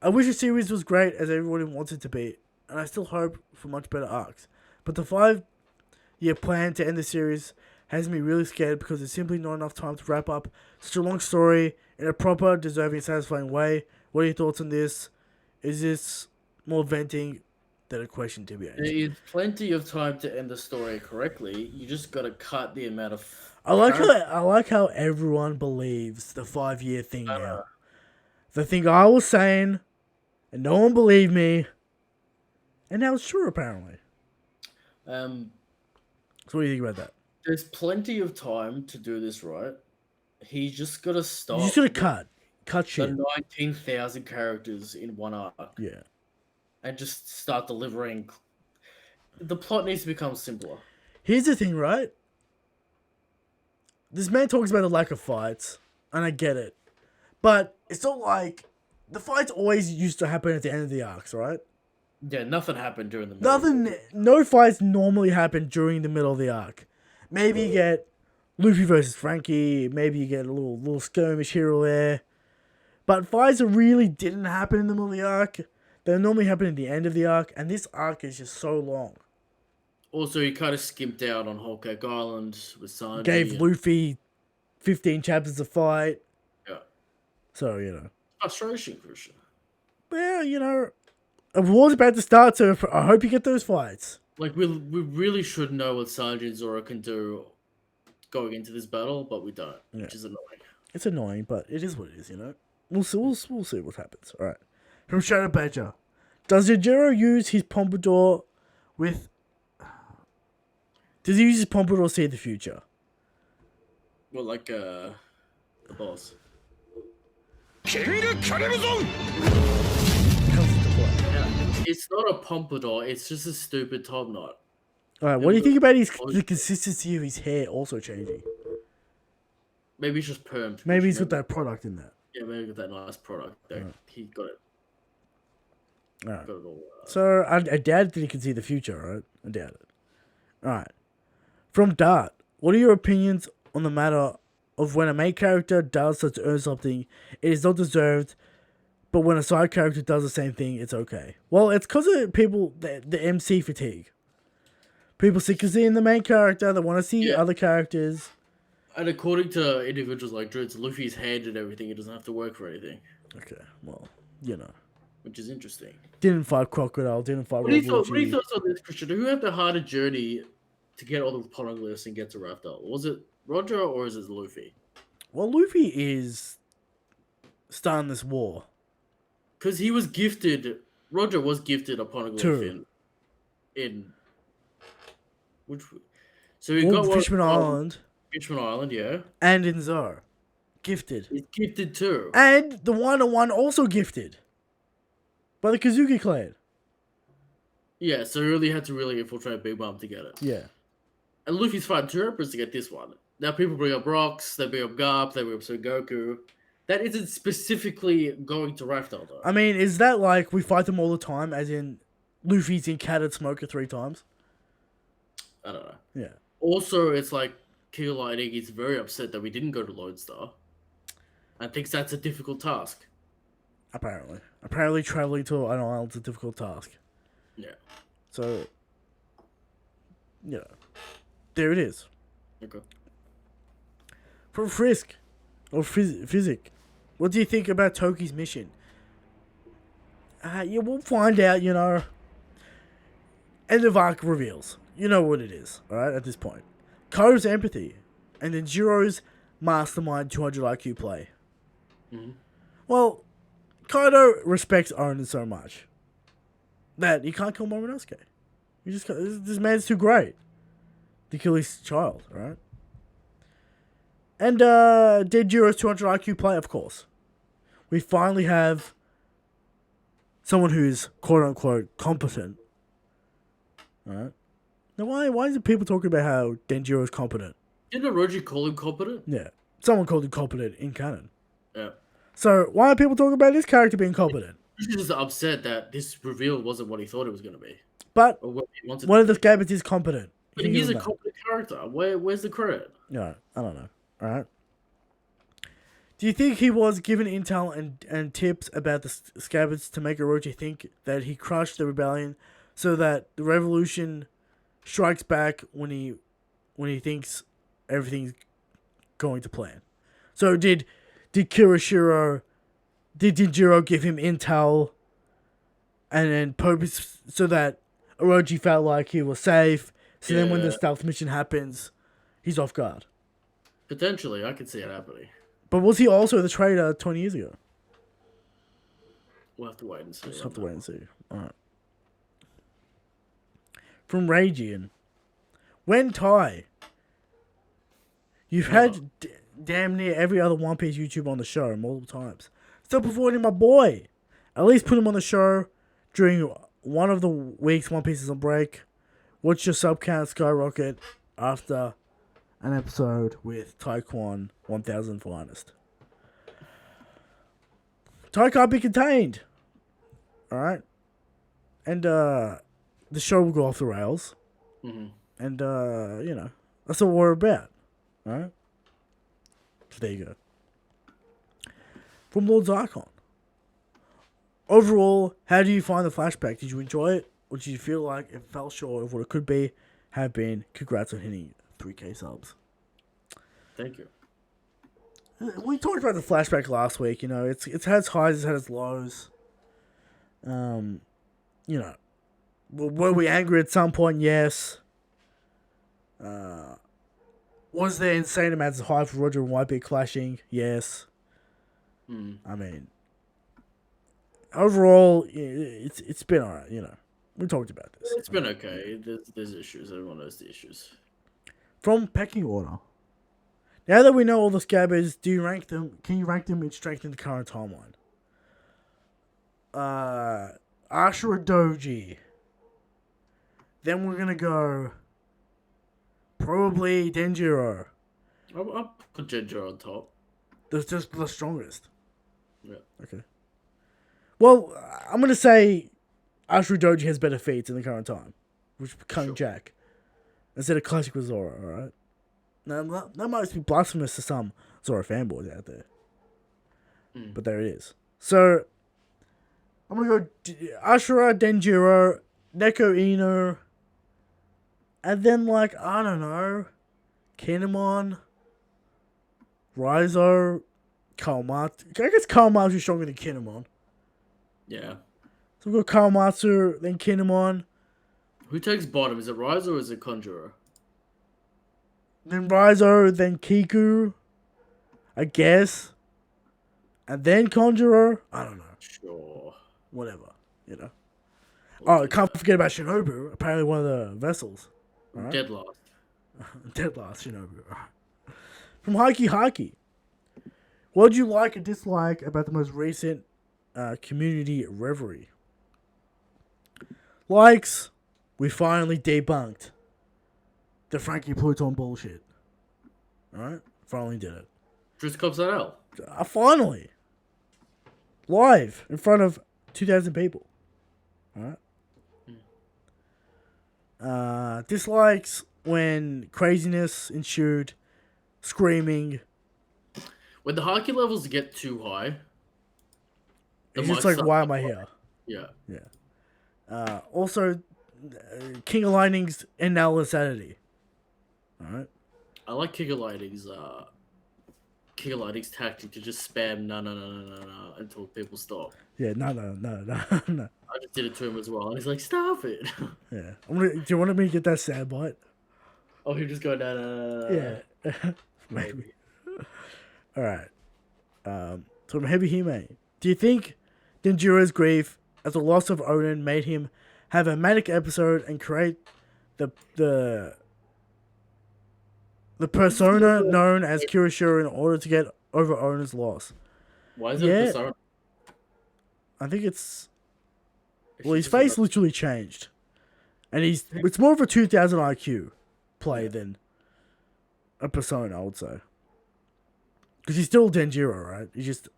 I wish the series was great as everybody wants it to be, and I still hope for much better arcs. But the 5-year plan to end the series has me really scared because there's simply not enough time to wrap up such a long story in a proper, deserving, satisfying way. What are your thoughts on this? Is this more venting than a question to be answered? There is plenty of time to end the story correctly. You just got to cut the amount of... I like how everyone believes the 5-year thing now. The thing I was saying, and no one believed me, and now it's true apparently. So what do you think about that? There's plenty of time to do this right. He's just got to stop. He's just got to cut shit. The 19,000 characters in one arc. Yeah. And just start delivering. The plot needs to become simpler. Here's the thing, right? This man talks about the lack of fights, and I get it. But it's not like... The fights always used to happen at the end of the arcs, right? Yeah, nothing happened during the middle. No fights normally happen during the middle of the arc. Maybe you get Luffy versus Frankie. Maybe you get a little skirmish here or there. But fights that really didn't happen in the middle of the arc. They normally happen at the end of the arc. And this arc is just so long. Also, he kind of skimped out on Whole Cake Island with Sanji. Gave Luffy 15 chapters to fight. Yeah. So, you know. Frustration, for sure. Well, you know, a war's about to start, so I hope you get those fights. Like, we really should know what Sanji and Zoro can do going into this battle, but we don't, which is annoying. It's annoying, but it is what it is, you know? We'll see what happens. All right. From Shadow Badger. Does Yajiro use his pompadour with... Does he use his pompadour to see the future? Well, like the boss. Comes into play. Yeah, it's not a pompadour. It's just a stupid top knot. All right, what do you think about the consistency of his hair also changing? Maybe it's just permed. Maybe he's got that product in there. Yeah, maybe got that nice product. There. Right. He got it. All right. Got it all. So I doubt that he can see the future, right? I doubt it. All right. From Dart, what are your opinions on the matter of when a main character does to earn something, it is not deserved, but when a side character does the same thing, it's okay? Well, it's because of people, the MC fatigue. People sick of seeing the main character, they want to see other characters. And according to individuals like Drew, it's Luffy's hand and everything. It doesn't have to work for anything. Okay, well, you know. Which is interesting. Didn't fight Crocodile, didn't fight What are your thoughts on this, Christian? Who had the harder journey to get all the poneglyphs and get to Raftel? Was it Roger or is it Luffy? Well, Luffy is starting this war. Because he was gifted... Roger was gifted a poneglyph in... Which... So he got Fishman Island. Fishman Island, yeah. And in Zoro. Gifted. He's gifted too. And the 101 also gifted. By the Kazuki clan. Yeah, so he really had to infiltrate Big Mom to get it. Yeah. And Luffy's fighting 2 emperors to get this one. Now people bring up Rocks, they bring up Garp, they bring up Son Goku. That isn't specifically going to Raftel though. I mean, is that like we fight them all the time, as in Luffy's encatted Smoker 3 times? I don't know. Yeah. Also, it's like King Lightning is very upset that we didn't go to Lodestar. And thinks that's a difficult task. Apparently traveling to an island's a difficult task. Yeah. So, there it is. Okay. From Frisk, or Physic, what do you think about Toki's mission? Yeah, we'll find out, End of arc reveals. You know what it is, alright, at this point. Kaido's empathy, and then Jiro's mastermind 200 IQ play. Mm-hmm. Well, Kaido respects Oden so much that he can't kill Momonosuke. This man's too great to kill his child, right? And did Jiro's 200 IQ play? Of course. We finally have someone who's quote unquote competent. Alright? Now why is it people talking about how Denjiro is competent? Didn't Orochi call him competent? Yeah. Someone called him competent in canon. Yeah. So why are people talking about this character being competent? He's just upset that this reveal wasn't what he thought it was going to be. But or what he wanted one of the Scabbers is competent. But he's a competent character. Where's the credit? No, I don't know. Alright. Do you think he was given intel and tips about the Scabbards to make Orochi think that he crushed the rebellion so that the revolution strikes back when he thinks everything's going to plan? So did Kirishiro, did Jiro give him intel and then purpose so that Orochi felt like he was safe, so then when the stealth mission happens, he's off guard? Potentially, I could see it happening. But was he also the traitor 20 years ago? We'll have to wait and see. Just have to wait and see. Alright. From Ragian. When Tai, you've had damn near every other One Piece YouTuber on the show multiple times. Stop avoiding my boy. At least put him on the show during one of the weeks One Piece is on break. Watch your sub count skyrocket after an episode with Taekwon 1000 Finest. Tai can't be contained. Alright? And, the show will go off the rails. Mm-hmm. And, that's what we're about. Alright? So there you go. From Lord Zarkon. Overall, how do you find the flashback? Did you enjoy it? Or did you feel like it fell short of what it could be, have been? Congrats on hitting 3K subs. Thank you. We talked about the flashback last week, it's had its highs, it's had its lows. Were we angry at some point? Yes. Was there insane amounts of hype for Roger and Whitebeard clashing? Yes. I mean, overall, it's been alright, we talked about this. It's been okay. There's issues. Everyone knows the issues. From pecking order. Now that we know all the Scabbers, do you rank them? Can you rank them in strength in the current timeline? Ashura Doji. Then we're gonna go. Probably Denjiro. I'll put Ginger on top. That's just the strongest. Yeah. Okay. Well, I'm gonna say Ashura Doji has better feats in the current time, which Kung Jack instead of Classic with Zoro. All right. Now that might be blasphemous to some Zoro fanboys out there, but there it is. So I'm gonna go Ashura, Denjiro, Neko Ino, and then like I don't know, Kinemon, Raizo, Kawamatsu. I guess Kawamatsu is stronger than Kinemon. Yeah. So we've got Kawamatsu, then Kinemon, Who takes bottom? Is it Rise or is it Conjurer? then Raizo, then Kiku, I guess, and then Conjurer. I don't know. Sure. Whatever, you know. Oh, can't forget about Shinobu. Apparently one of the vessels. Right? Dead last. Dead last Shinobu. From Haki Haki. What do you like or dislike about the most recent community reverie? Likes, we finally debunked the Frankie Pluton bullshit. Alright? Finally did it. Just cops that out. Finally. Live in front of 2,000 people. Alright? Dislikes when craziness ensued, screaming. When the haki levels get too high, It's just like, why am I here? Yeah. Yeah. Also, King of Lightning's Enel Insanity. Alright? I like King of Lightning's tactic to just spam no until people stop. Yeah, no. I just did it to him as well, and he's like, "Stop it!" Yeah. Do you want me to get that sad bite? Oh, he just go no. Yeah. Maybe. Alright. From Heavy Hime. Do you think Denjiro's grief at the loss of Oden made him have a manic episode and create the persona known as Kirishiro in order to get over Oden's loss? Why is it a persona? I think it's... Well, his face literally changed. And it's more of a 2000 IQ play than a persona, I would say. Because he's still Denjiro, right? He's just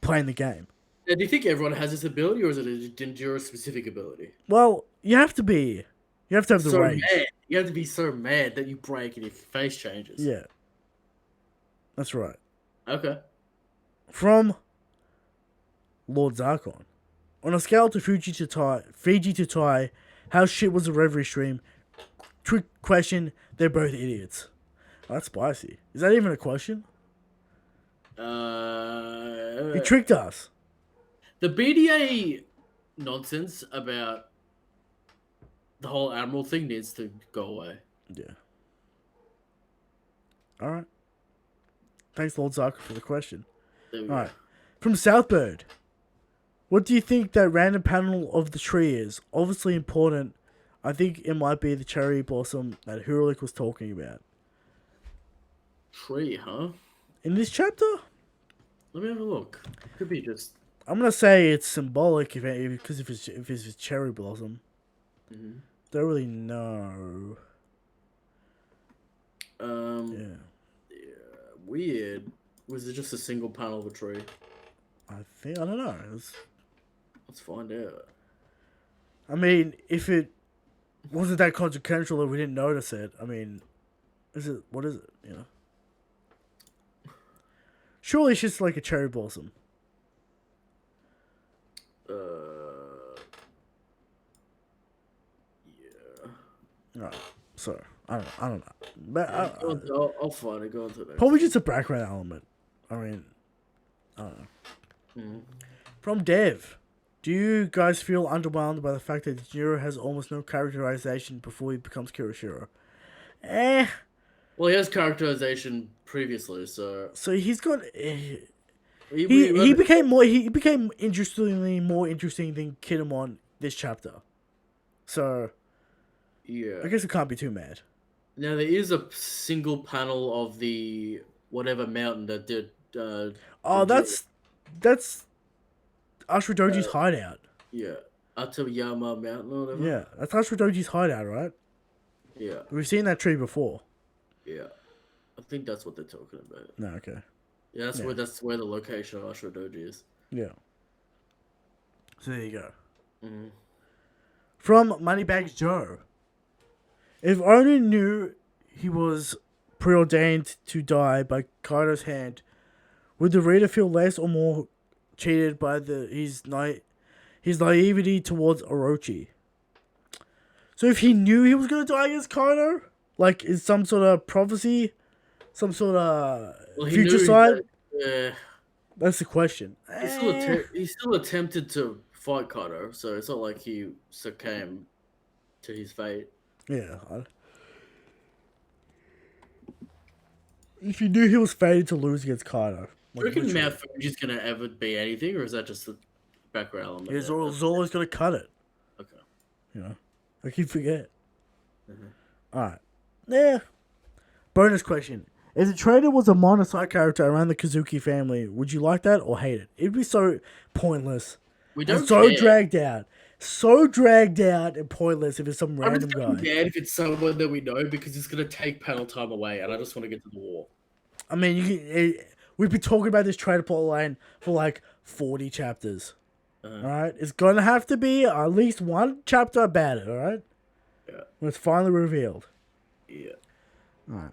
playing the game. Yeah, do you think everyone has this ability, or is it a Denjiro specific ability? Well, you have to have the rage. Mad. You have to be so mad that you break and your face changes. Yeah. That's right. Okay. From Lord Zarkon. On a scale to Fiji to Tai, how shit was the Reverie stream? Trick question, they're both idiots. Oh, that's spicy. Is that even a question? He tricked us. The BDA nonsense about the whole Admiral thing needs to go away. Yeah. Alright. Thanks, Lord Zarkon, for the question. Alright. From Southbird. What do you think that random panel of the tree is? Obviously important. I think it might be the cherry blossom that Hurulik was talking about. Tree, huh? In this chapter? Let me have a look. Could be just... I'm gonna say it's symbolic because if it's cherry blossom. Mm-hmm. Don't really know. Yeah. Weird. Was it just a single panel of a tree? I don't know. Let's find out. I mean, if it wasn't that consequential that we didn't notice it, I mean, what is it, you know? Surely it's just like a cherry blossom. Yeah. Alright, so, I don't know. But I'll find it. Go on to that. Probably just a background element. I mean, I don't know. Mm. From Dev. Do you guys feel underwhelmed by the fact that Jiro has almost no characterization before he becomes Kirishiro? Well, he has characterization previously, so he's got. he became interestingly more interesting than Kinemon this chapter. So yeah. I guess it can't be too mad. Now there is a single panel of the whatever mountain that did. Oh, the that's Ashwadoji's hideout. yeah, Atayama Mountain or whatever. Yeah, that's Ashwadoji's hideout, right? Yeah, We've seen that tree before. yeah. I think that's what they're talking about. No, okay. Yeah, that's where the location of Ashura Doji is. Yeah. So there you go. Mm-hmm. From Moneybags Joe. If Ono knew he was preordained to die by Kaido's hand, would the reader feel less or more cheated by his naivety towards Orochi? So if he knew he was going to die against Kaido, like is some sort of prophecy, some sort of future sight? That's the question. He still attempted to fight Kaido, so it's not like he succumbed to his fate. Yeah. If he knew he was fated to lose against Kaido. Do you reckon Mount Fuji's going to ever be anything, or is that just a background element? Zoro's going to cut it. Okay. You know? I keep forget. Mm-hmm. Alright. Yeah. Bonus question. If the trader was a minor side character around the Kazuki family, would you like that or hate it? It'd be so pointless. We don't so dragged out. So dragged out and pointless if it's some random guy. I'm mad if it's someone that we know because it's going to take panel time away and I just want to get to the war. I mean, we've been talking about this trader plot line for like 40 chapters. Alright? It's going to have to be at least one chapter about it, alright? Yeah. When it's finally revealed. Yeah. Alright.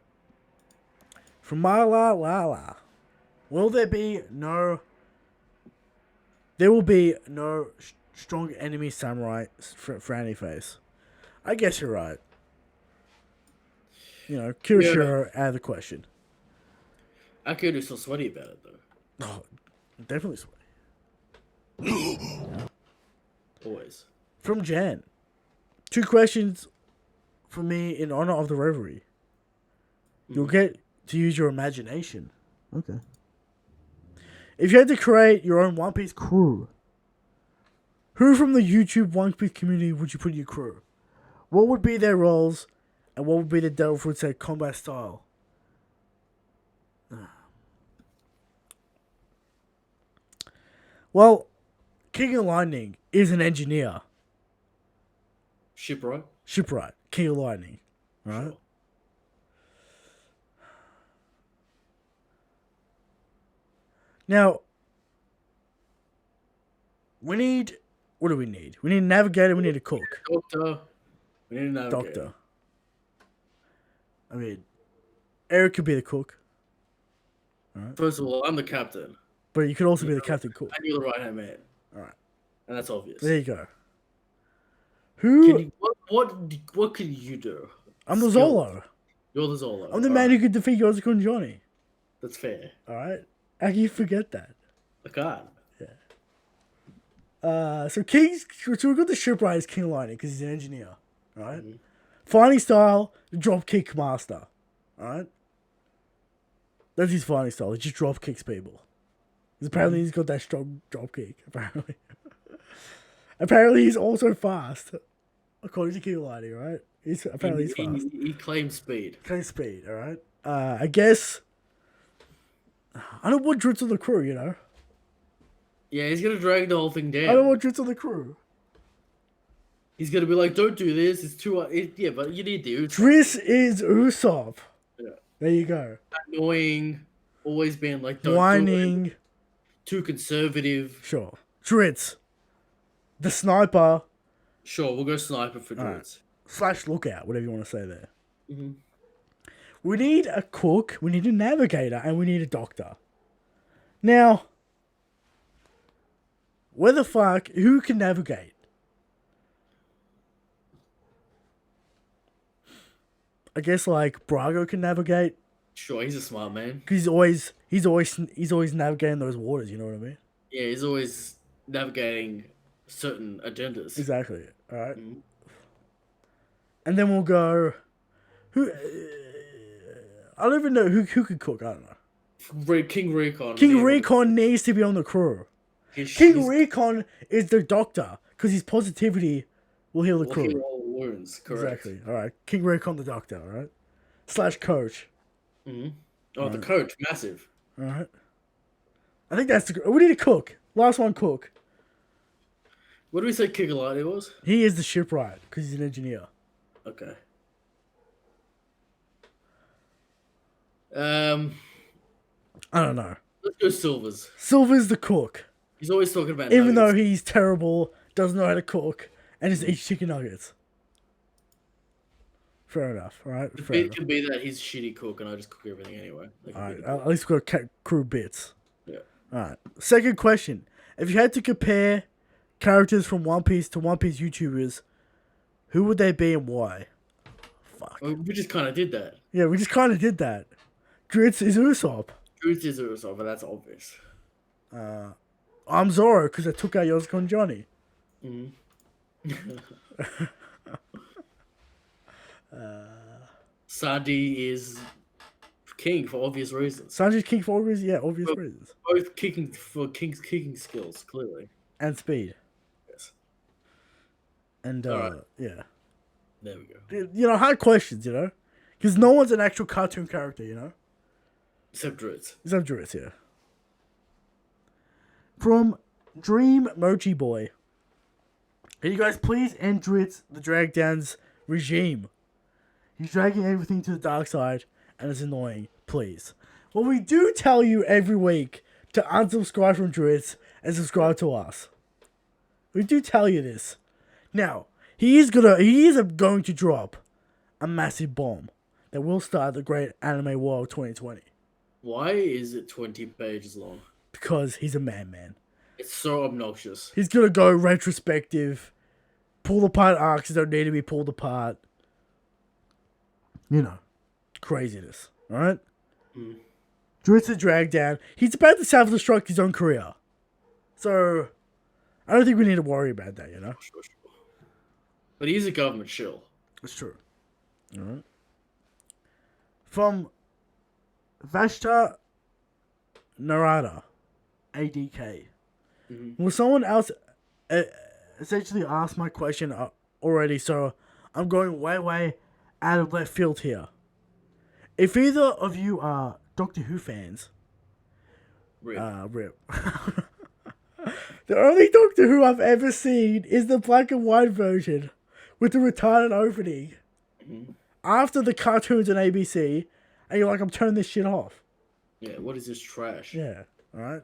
From Mala Lala. Will there be no... There will be no strong enemy samurai frowny face. I guess you're right. You know, Kirishiro out of the question. Akiru's still sweaty about it, though. Oh, definitely sweaty. Always. From Jan. 2 questions from me in honor of the reverie. You'll get to use your imagination. Okay. If you had to create your own One Piece crew, who from the YouTube One Piece community would you put in your crew? What would be their roles, and what would be the Devil Fruit say combat style? Well, King of Lightning is an engineer. Shipwright? Shipwright. King of Lightning. Right? Sure. Now, we need... What do we need? We need a navigator, we need a cook. Doctor. We need a navigator. Doctor. I mean, Eric could be the cook. Alright. First of all, I'm the captain. But you could also be the captain cook. And you're the right-hand man. Alright. And that's obvious. There you go. Who... What can you do? I'm the Zolo. You're the Zolo. I'm the man who could defeat Yosuke and Johnny. That's fair. Alright? How can you forget that? I can't. So we've got the shipwright as King Lightning because he's an engineer, right? Mm-hmm. Fighting style, drop kick master, alright? That's his fighting style. He just drop kicks people. Because apparently he's got that strong drop kick. Apparently, apparently he's also fast, according to King Lightning, right? He's fast. He claims speed. Claims speed, alright. I guess I don't want Dritz on the crew, you know. Yeah, he's gonna drag the whole thing down. I don't want Dritz on the crew. He's gonna be like, "Don't do this. It's too." Yeah, but you need the Usopp. Dritz is Usopp. Yeah. There you go. Annoying. Always being like, "Don't whining." do it. Too conservative. Sure. Dritz. The sniper. Sure, we'll go sniper for Dritz. Right. / lookout, whatever you want to say there. Mm-hmm. We need a cook, we need a navigator, and we need a doctor. Now, where the fuck, who can navigate? I guess like Brago can navigate. Sure, he's a smart man. Cause he's always navigating those waters. You know what I mean? Yeah, he's always navigating certain agendas. Exactly. All right. Mm-hmm. And then we'll go. Who? I don't even know who could cook. I don't know. King Recon. King Recon needs to be on the crew. King Recon is the doctor because his positivity will heal the crew. Heal all wounds. Correct. Exactly. All right. King Recon the doctor. All right. / coach. Mm-hmm. Oh, the Right. coach, massive. All right. I think that's the. We need a cook. Last one, cook. What do we say Kikalani was? He is the shipwright because he's an engineer. Okay. Um, I don't know. let's go Silvers. Silver's the cook, He's always talking about even though nuggets. he's terrible, doesn't know how to cook, and just eats chicken nuggets. Fair enough. All right. Fair It enough. could be that he's a shitty cook and I just cook everything anyway. That could All be right. the At least we've got crew bits. Yeah. All right. Second question: if you had to compare characters from One Piece to One Piece YouTubers, who would they be and why? Fuck. Well, we just kind of did that. Yeah, we just kind of did that. Dritz is Usopp. Truth is Usopp, but that's obvious. I'm Zoro because I took out Yosuke and Johnny. Sandy is king for obvious reasons. Sanji's king for obvious reasons. Both kicking for king's kicking skills, clearly. And speed. Yes. And, Alright. yeah. There we go. You know, hard questions, you know? Because no one's an actual cartoon character, you know? Except Dritz. Except Dritz, yeah. From Dream Mochi Boy. Can you guys please end Dritz, the Drag Down's regime? He's dragging everything to the dark side, and it's annoying. Please. Well, we do tell you every week to unsubscribe from Dritz and subscribe to us. We do tell you this. Now, he is going to drop a massive bomb that will start the great anime world 2020. Why is it 20 pages long? Because he's a man. It's so obnoxious. He's gonna go retrospective, pull apart arcs that don't need to be pulled apart. You know, craziness. Alright? Dritz is dragged down. He's about to self-destruct his own career. So, I don't think we need to worry about that, you know? Sure. But he's a government shill. It's true. Alright. From Vashta Narada, ADK. Well, someone else essentially asked my question already, so I'm going way out of left field here. If either of you are Doctor Who fans, Rip. rip. The only Doctor Who I've ever seen is the black and white version with the retarded opening. After the cartoons on ABC, and you're like, I'm turning this shit off. Yeah, what is this trash? Yeah, alright?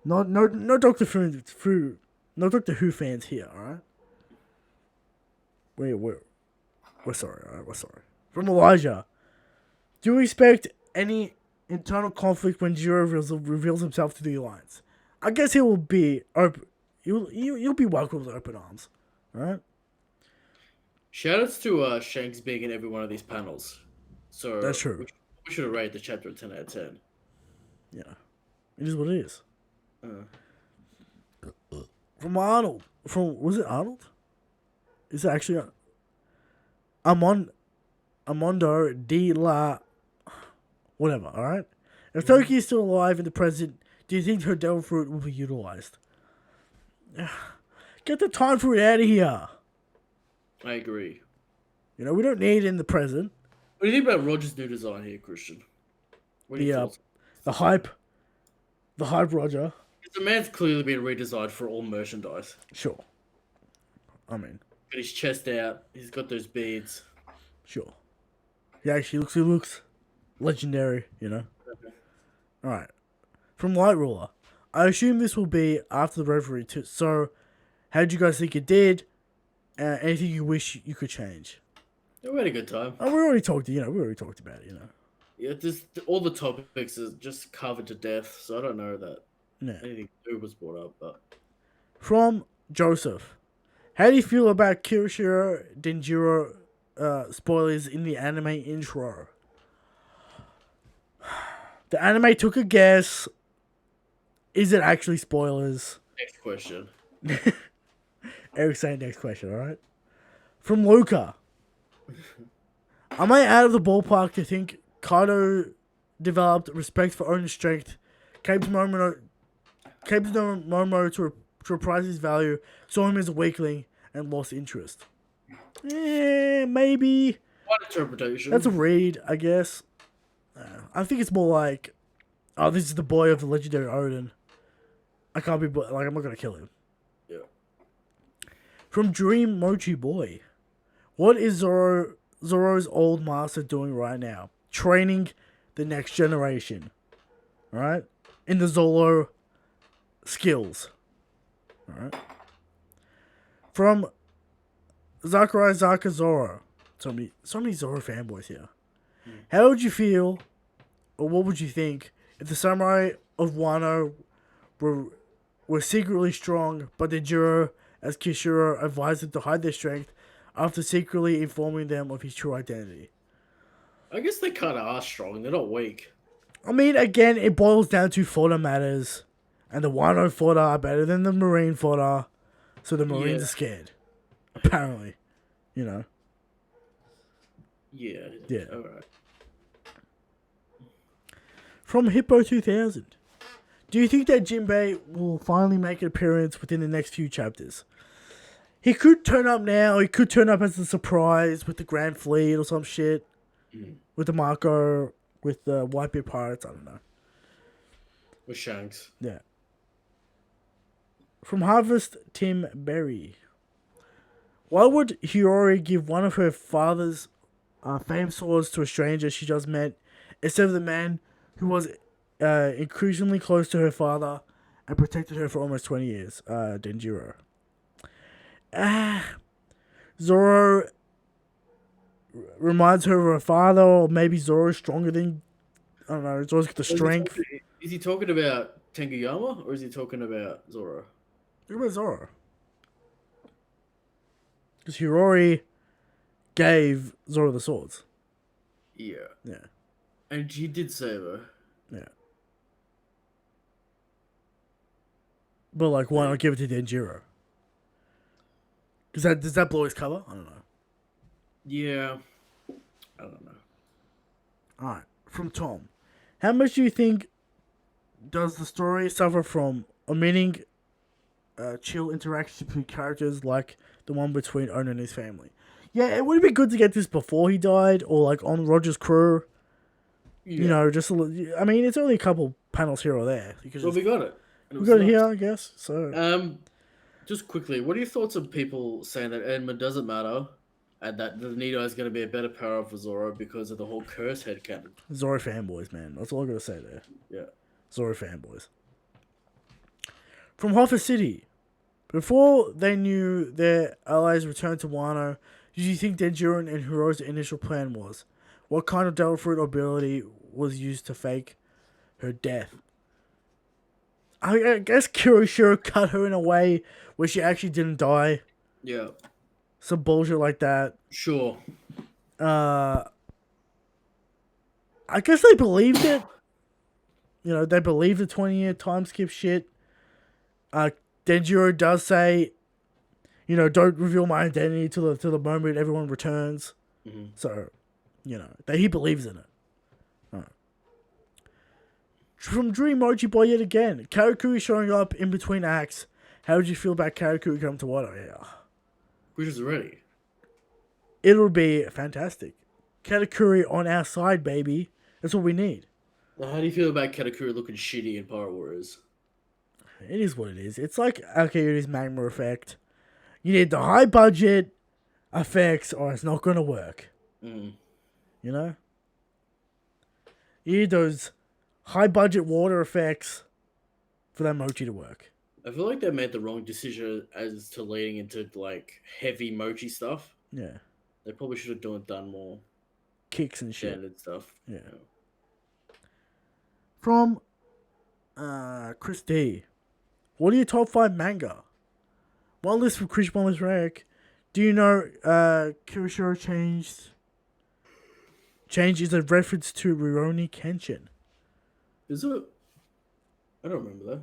No Doctor Who, no Doctor Who fans here, alright? We're sorry, alright? We're sorry. From Elijah, do you expect any internal conflict when Jiro reveals himself to the Alliance? I guess he will be open. You'll be welcomed with open arms, alright? Shoutouts to Shanks being in every one of these panels. So That's true. We should have rated the chapter a 10 out of 10. Yeah, it is what it is. From Arnold. Was it Arnold? Is it actually Amondo de la whatever, alright? If Toki is still alive in the present, do you think her devil fruit will be utilized? Get the time fruit out of here. I agree. You know, we don't need it in the present. What do you think about Roger's new design here, Christian? What do you think? The hype Roger. The man's clearly been redesigned for all merchandise. Sure. I mean, Got his chest out. He's got those beads. sure. He looks legendary, you know. Alright. From Light Ruler. I assume this will be after the reverie too. So, how did you guys think it did? Anything you wish you could change? Yeah, we had a good time. Oh, we already talked about it, you know. Yeah, all the topics are just covered to death, so I don't know that Yeah. anything new was brought up, but From Joseph. How do you feel about Kirishiro Denjiro spoilers in the anime intro? The anime took a guess. Is it actually spoilers? next question. Eric's saying next question, alright? From Luca. Am I out of the ballpark to think Kaido developed respect for own strength, came to Momo to reprise his value, saw him as a weakling, and lost interest? Maybe. One interpretation. That's a read, I guess. I think it's more like, oh, this is the boy of the legendary Odin. I can't be like, I'm not gonna kill him. Yeah. From Dream Mochi Boy, what is Zoro's old master doing right now? Training the next generation, right? In the Zoro skills, all right? From Zakarai Zaka Zoro, so many Zoro fanboys here. How would you feel, or what would you think, if the samurai of Wano were secretly strong, but the Jiro, as Kishiro, advised them to hide their strength after secretly informing them of his true identity? I guess they kind of are strong. They're not weak. I mean, again, it boils down to fodder matters, and the Wano fodder are better than the Marine fodder, so the Marines Yeah. are scared. Apparently, you know. Yeah. Yeah. All right. From Hippo 2000, do you think that Jinbei will finally make an appearance within the next few chapters? He could turn up now. He could turn up as a surprise with the Grand Fleet or some shit. With the Marco, with the Whitebeard Pirates. I don't know. With Shanks. Yeah. From Harvest Tim Berry. Why would Hiyori give one of her father's famed swords to a stranger she just met instead of the man who was increasingly close to her father and protected her for almost 20 years, Denjiro? Zoro reminds her of her father, or maybe Zoro's stronger than, I don't know, Zoro's got the strength. Is he talking about Tenguyama or is he talking about Zoro? Look about Zoro. Because Hiyori gave Zoro the swords. Yeah. Yeah. And he did save her. Yeah. But, like, why not give it to Denjiro? Does that blow his cover? I don't know. Yeah. I don't know. Alright. From Tom. How much do you think does the story suffer from omitting chill interactions between characters like the one between Ono and his family? Yeah, it would be good to get this before he died, or like on Roger's crew. Yeah. You know, just I mean, it's only a couple panels here or there. Well, we got it. We got it here, I guess. So, just quickly, what are your thoughts on people saying that Edmund doesn't matter and that the Nito is going to be a better power for Zoro because of the whole curse headcanon? Zoro fanboys, man. That's all I gotta say there. Yeah. Zoro fanboys. From Hoffa City. Before they knew their allies returned to Wano, did you think Denjiro and Hiro's initial plan was? What kind of devil fruit ability was used to fake her death? I guess Kiroshiro cut her in a way where she actually didn't die. Yeah. Some bullshit like that. Sure. I guess they believed it. You know, they believed the 20-year time skip shit. Denjiro does say, you know, don't reveal my identity till the moment everyone returns. Mm-hmm. So, you know, that he believes in it. Right. From Dream Mochi Boy yet again. Karakuri showing up in between acts. How did you feel about Karakuri coming to Wano? Yeah. Which is ready. It'll be fantastic. Katakuri on our side, baby. That's what we need. Now, how do you feel about Katakuri looking shitty in Pirate Warriors? It is what it is. It's like Akiyudi's Magma effect. You need the high budget effects or it's not going to work. Mm. You know? You need those high budget water effects for that mochi to work. I feel like they made the wrong decision as to leading into like heavy mochi stuff. Yeah. They probably should have done more Kicks and shit. standard stuff. Yeah. From Chris D. What are your top 5 manga? One list for Chris, one list for Eric. Do you know Kiroshiro Change is a reference to Rurouni Kenshin? Is it? I don't remember that.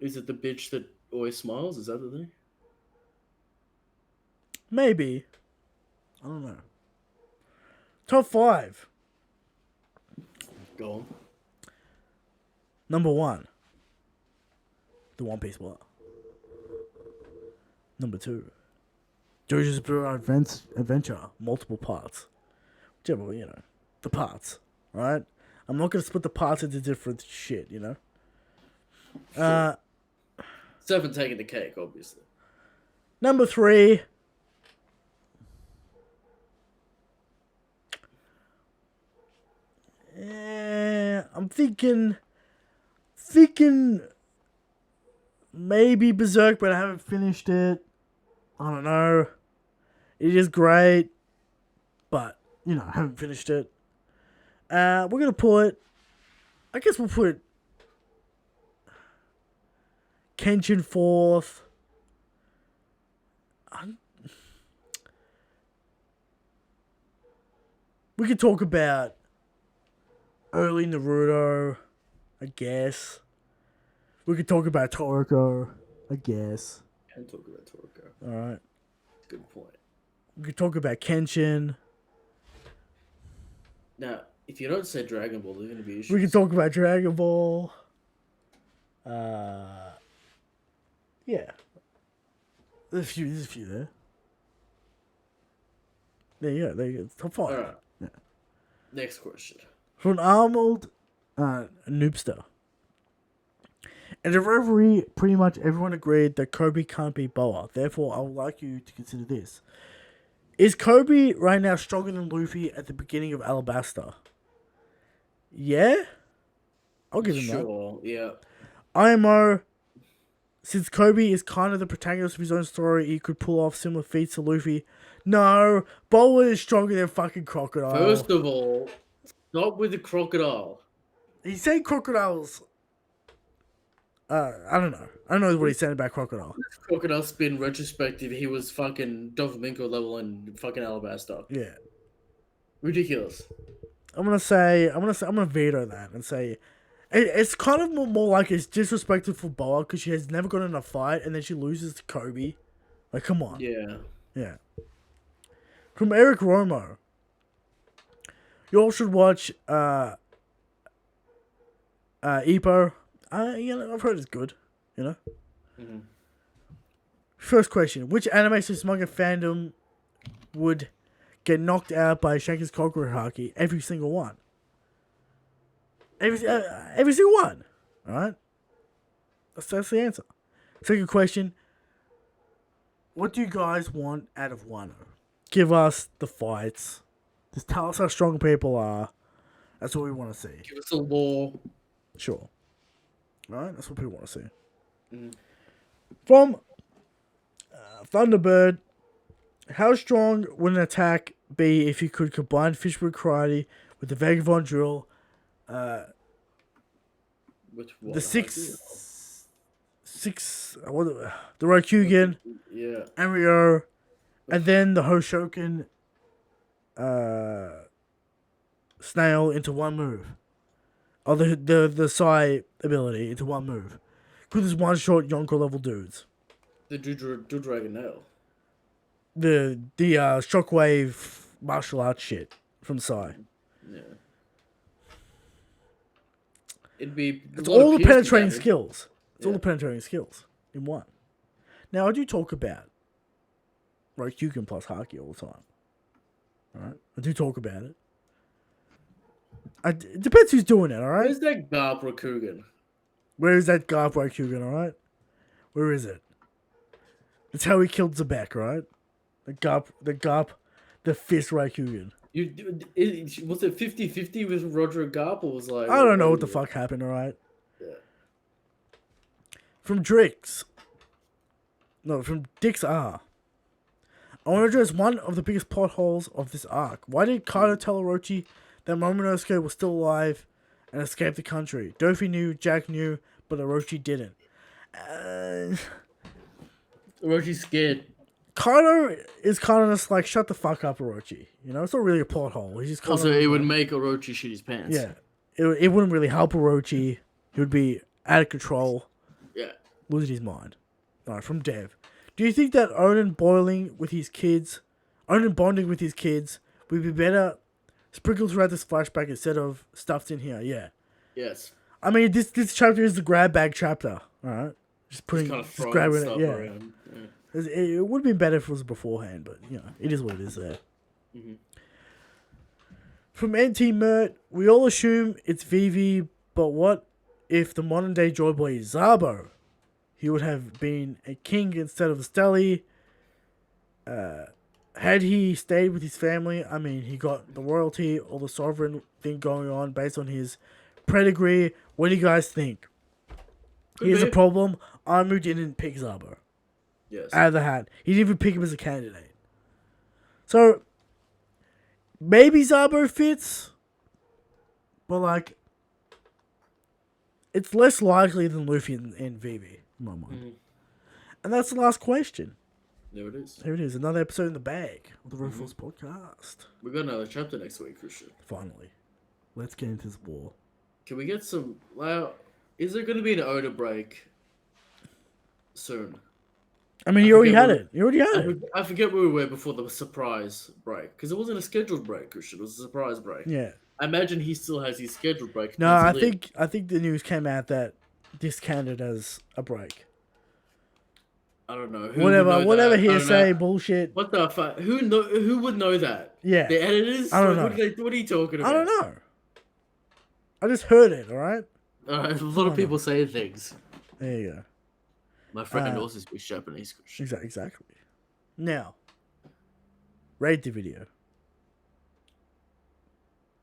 Is it the bitch that always smiles? Is that the thing? Maybe. I don't know. Top 5. Go on. Number 1. The One Piece War. Number 2, JoJo's Bizarre Adventure, multiple parts. Whichever, the parts, right? I'm not gonna split the parts into different shit, Sure. Seven taking the cake, obviously. Number 3. I'm thinking maybe Berserk, but I haven't finished it. I don't know. It is great, but I haven't finished it. We're gonna put. I guess we'll put Kenshin 4th. We could talk about early Naruto, I guess. We could talk about Toriko, I guess. And talk about Toriko. Alright. Good point. We could talk about Kenshin. Now, if you don't say Dragon Ball, there's going to be issues. We could talk about Dragon Ball. Yeah. There's a few there. There you go. Top 5. Alright. Yeah. Next question. From Arnold Noobster. In the reverie, pretty much everyone agreed that Kobe can't beat Boa. Therefore, I would like you to consider this. Is Kobe right now stronger than Luffy at the beginning of Alabasta? Yeah? I'll give him that. Sure, yeah. IMO, since Kobe is kind of the protagonist of his own story, he could pull off similar feats to Luffy. No, Boa is stronger than fucking Crocodile. First of all, stop with the crocodile. He said crocodiles. I don't know. I don't know what he said about Crocodile. Crocodile spin retrospective, he was fucking Doflamingo level in fucking Alabasta. Yeah. Ridiculous. I'm gonna veto that and say it's kind of more like it's disrespectful for Boa because she has never gotten in a fight and then she loses to Kobe. Like, come on. Yeah. Yeah. From Eric Romo. You all should watch Ippo. I've heard it's good. Mm-hmm. First question: which anime slash manga fandom would get knocked out by Shanker's cockroach haki? Every single one. Every single one. All right. That's the answer. Second question: what do you guys want out of Wano? Give us the fights. Just tell us how strong people are. That's what we want to see. Give us a lore. Sure. Alright, that's what people want to see. Mm. From Thunderbird, how strong would an attack be if you could combine Fishwood Karate with the Vagabond Drill, With what? the the Rokugan, Yeah. Anryo, and then the Hoshoken Snail into one move? Or the Sai ability into one move. Could this one shot Yonko level dudes? The Dragon Nail. The shockwave martial arts shit from Sai. Yeah. It'd be. It's all the penetrating skills. It's all the penetrating skills in one. Now I do talk about Rokugan plus Haki all the time. Alright? I do talk about it. It depends who's doing it, alright? Where's that Garp Rokugan? Where is that Garp Rokugan, alright? Where is it? That's how he killed Zebek, right? The fist Rokugan. Was it 50-50 with Roger Garp, or was like... I don't know what the fuck happened, alright? Yeah. From Dix R. I want to address one of the biggest plot holes of this arc. Why did Kaido tell Orochi that Momonosuke was still alive and escaped the country? Dofi knew, Jack knew, but Orochi didn't. Orochi's scared. Kaido is kind of just like, shut the fuck up, Orochi. It's not really a plot hole. He's just kind Also, of it would make Orochi shit his pants. Yeah. It wouldn't really help Orochi. He would be out of control. Yeah. Losing his mind. Alright, from Dev. Do you think that Oden bonding with his kids would be better sprinkled throughout this flashback instead of stuffed in here? Yeah. Yes. I mean, this chapter is the grab bag chapter. Alright? Just Kind of grabbing it. Yeah. around. Yeah. It would have been better if it was beforehand, but you know, it is what it is there. Mm-hmm. From NT Mert, we all assume it's Vivi, but what if the modern day Joy Boy is Zabo? He would have been a king instead of a Stelly. Had he stayed with his family, I mean, he got the royalty or the sovereign thing going on based on his pedigree. What do you guys think? Here's the problem. Amu didn't pick Zabo. Yes. Out of the hat. He didn't even pick him as a candidate. So, maybe Zabo fits, but like, it's less likely than Luffy and Vivi, in my mind. Mm-hmm. And that's the last question. There it is. There it is. Another episode in the bag of the Ruthless Podcast. We got another chapter next week, Christian. Finally. Let's get into this war. Can we get some... Well, is there going to be an Oda break soon? I mean, you already had it. You already had it. I forget where we were before the surprise break. Because it wasn't a scheduled break, Christian. It was a surprise break. Yeah. I imagine he still has his scheduled break. No, I think the news came out that this counted as a break. I don't know. Whatever hearsay bullshit. What the fuck? Who would know that? Yeah. The editors? I don't know. What are you talking about? I don't know. I just heard it, alright? A lot of people say things. There you go. My friend also speaks Japanese, Christian. Exactly. Now, rate the video.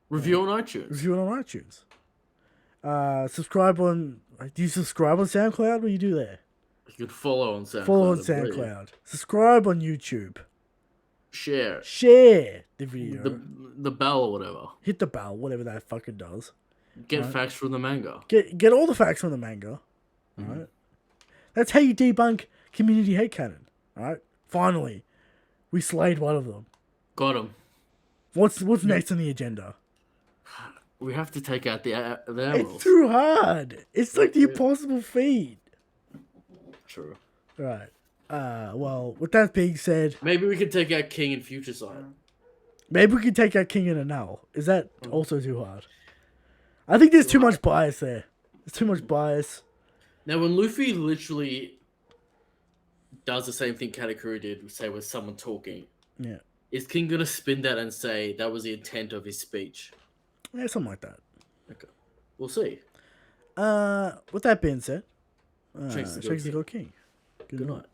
Review on iTunes. Review it on iTunes. Subscribe on... Do you subscribe on SoundCloud? What do you do there? You can follow on SoundCloud. Follow on SoundCloud. Subscribe on YouTube. Share the video. the bell or whatever. Hit the bell, whatever that fucking does. Get facts from the manga. Get all the facts from the manga. Alright? That's how you debunk community hate canon. Alright? Finally. We slayed one of them. Got him. What's next on the agenda? We have to take out the animals. It's too hard. It's like the impossible feat. True. Right. Well, with that being said... Maybe we can take out King and Future Side. Maybe we can take out King and Anal. Is that also too hard? I think there's too much bias there. There's too much bias. Now, when Luffy literally does the same thing Katakuri did, say, with someone talking, is King going to spin that and say that was the intent of his speech? Yeah, something like that. Okay. We'll see. With that being said, Shakes the Shakes the God King. Good night.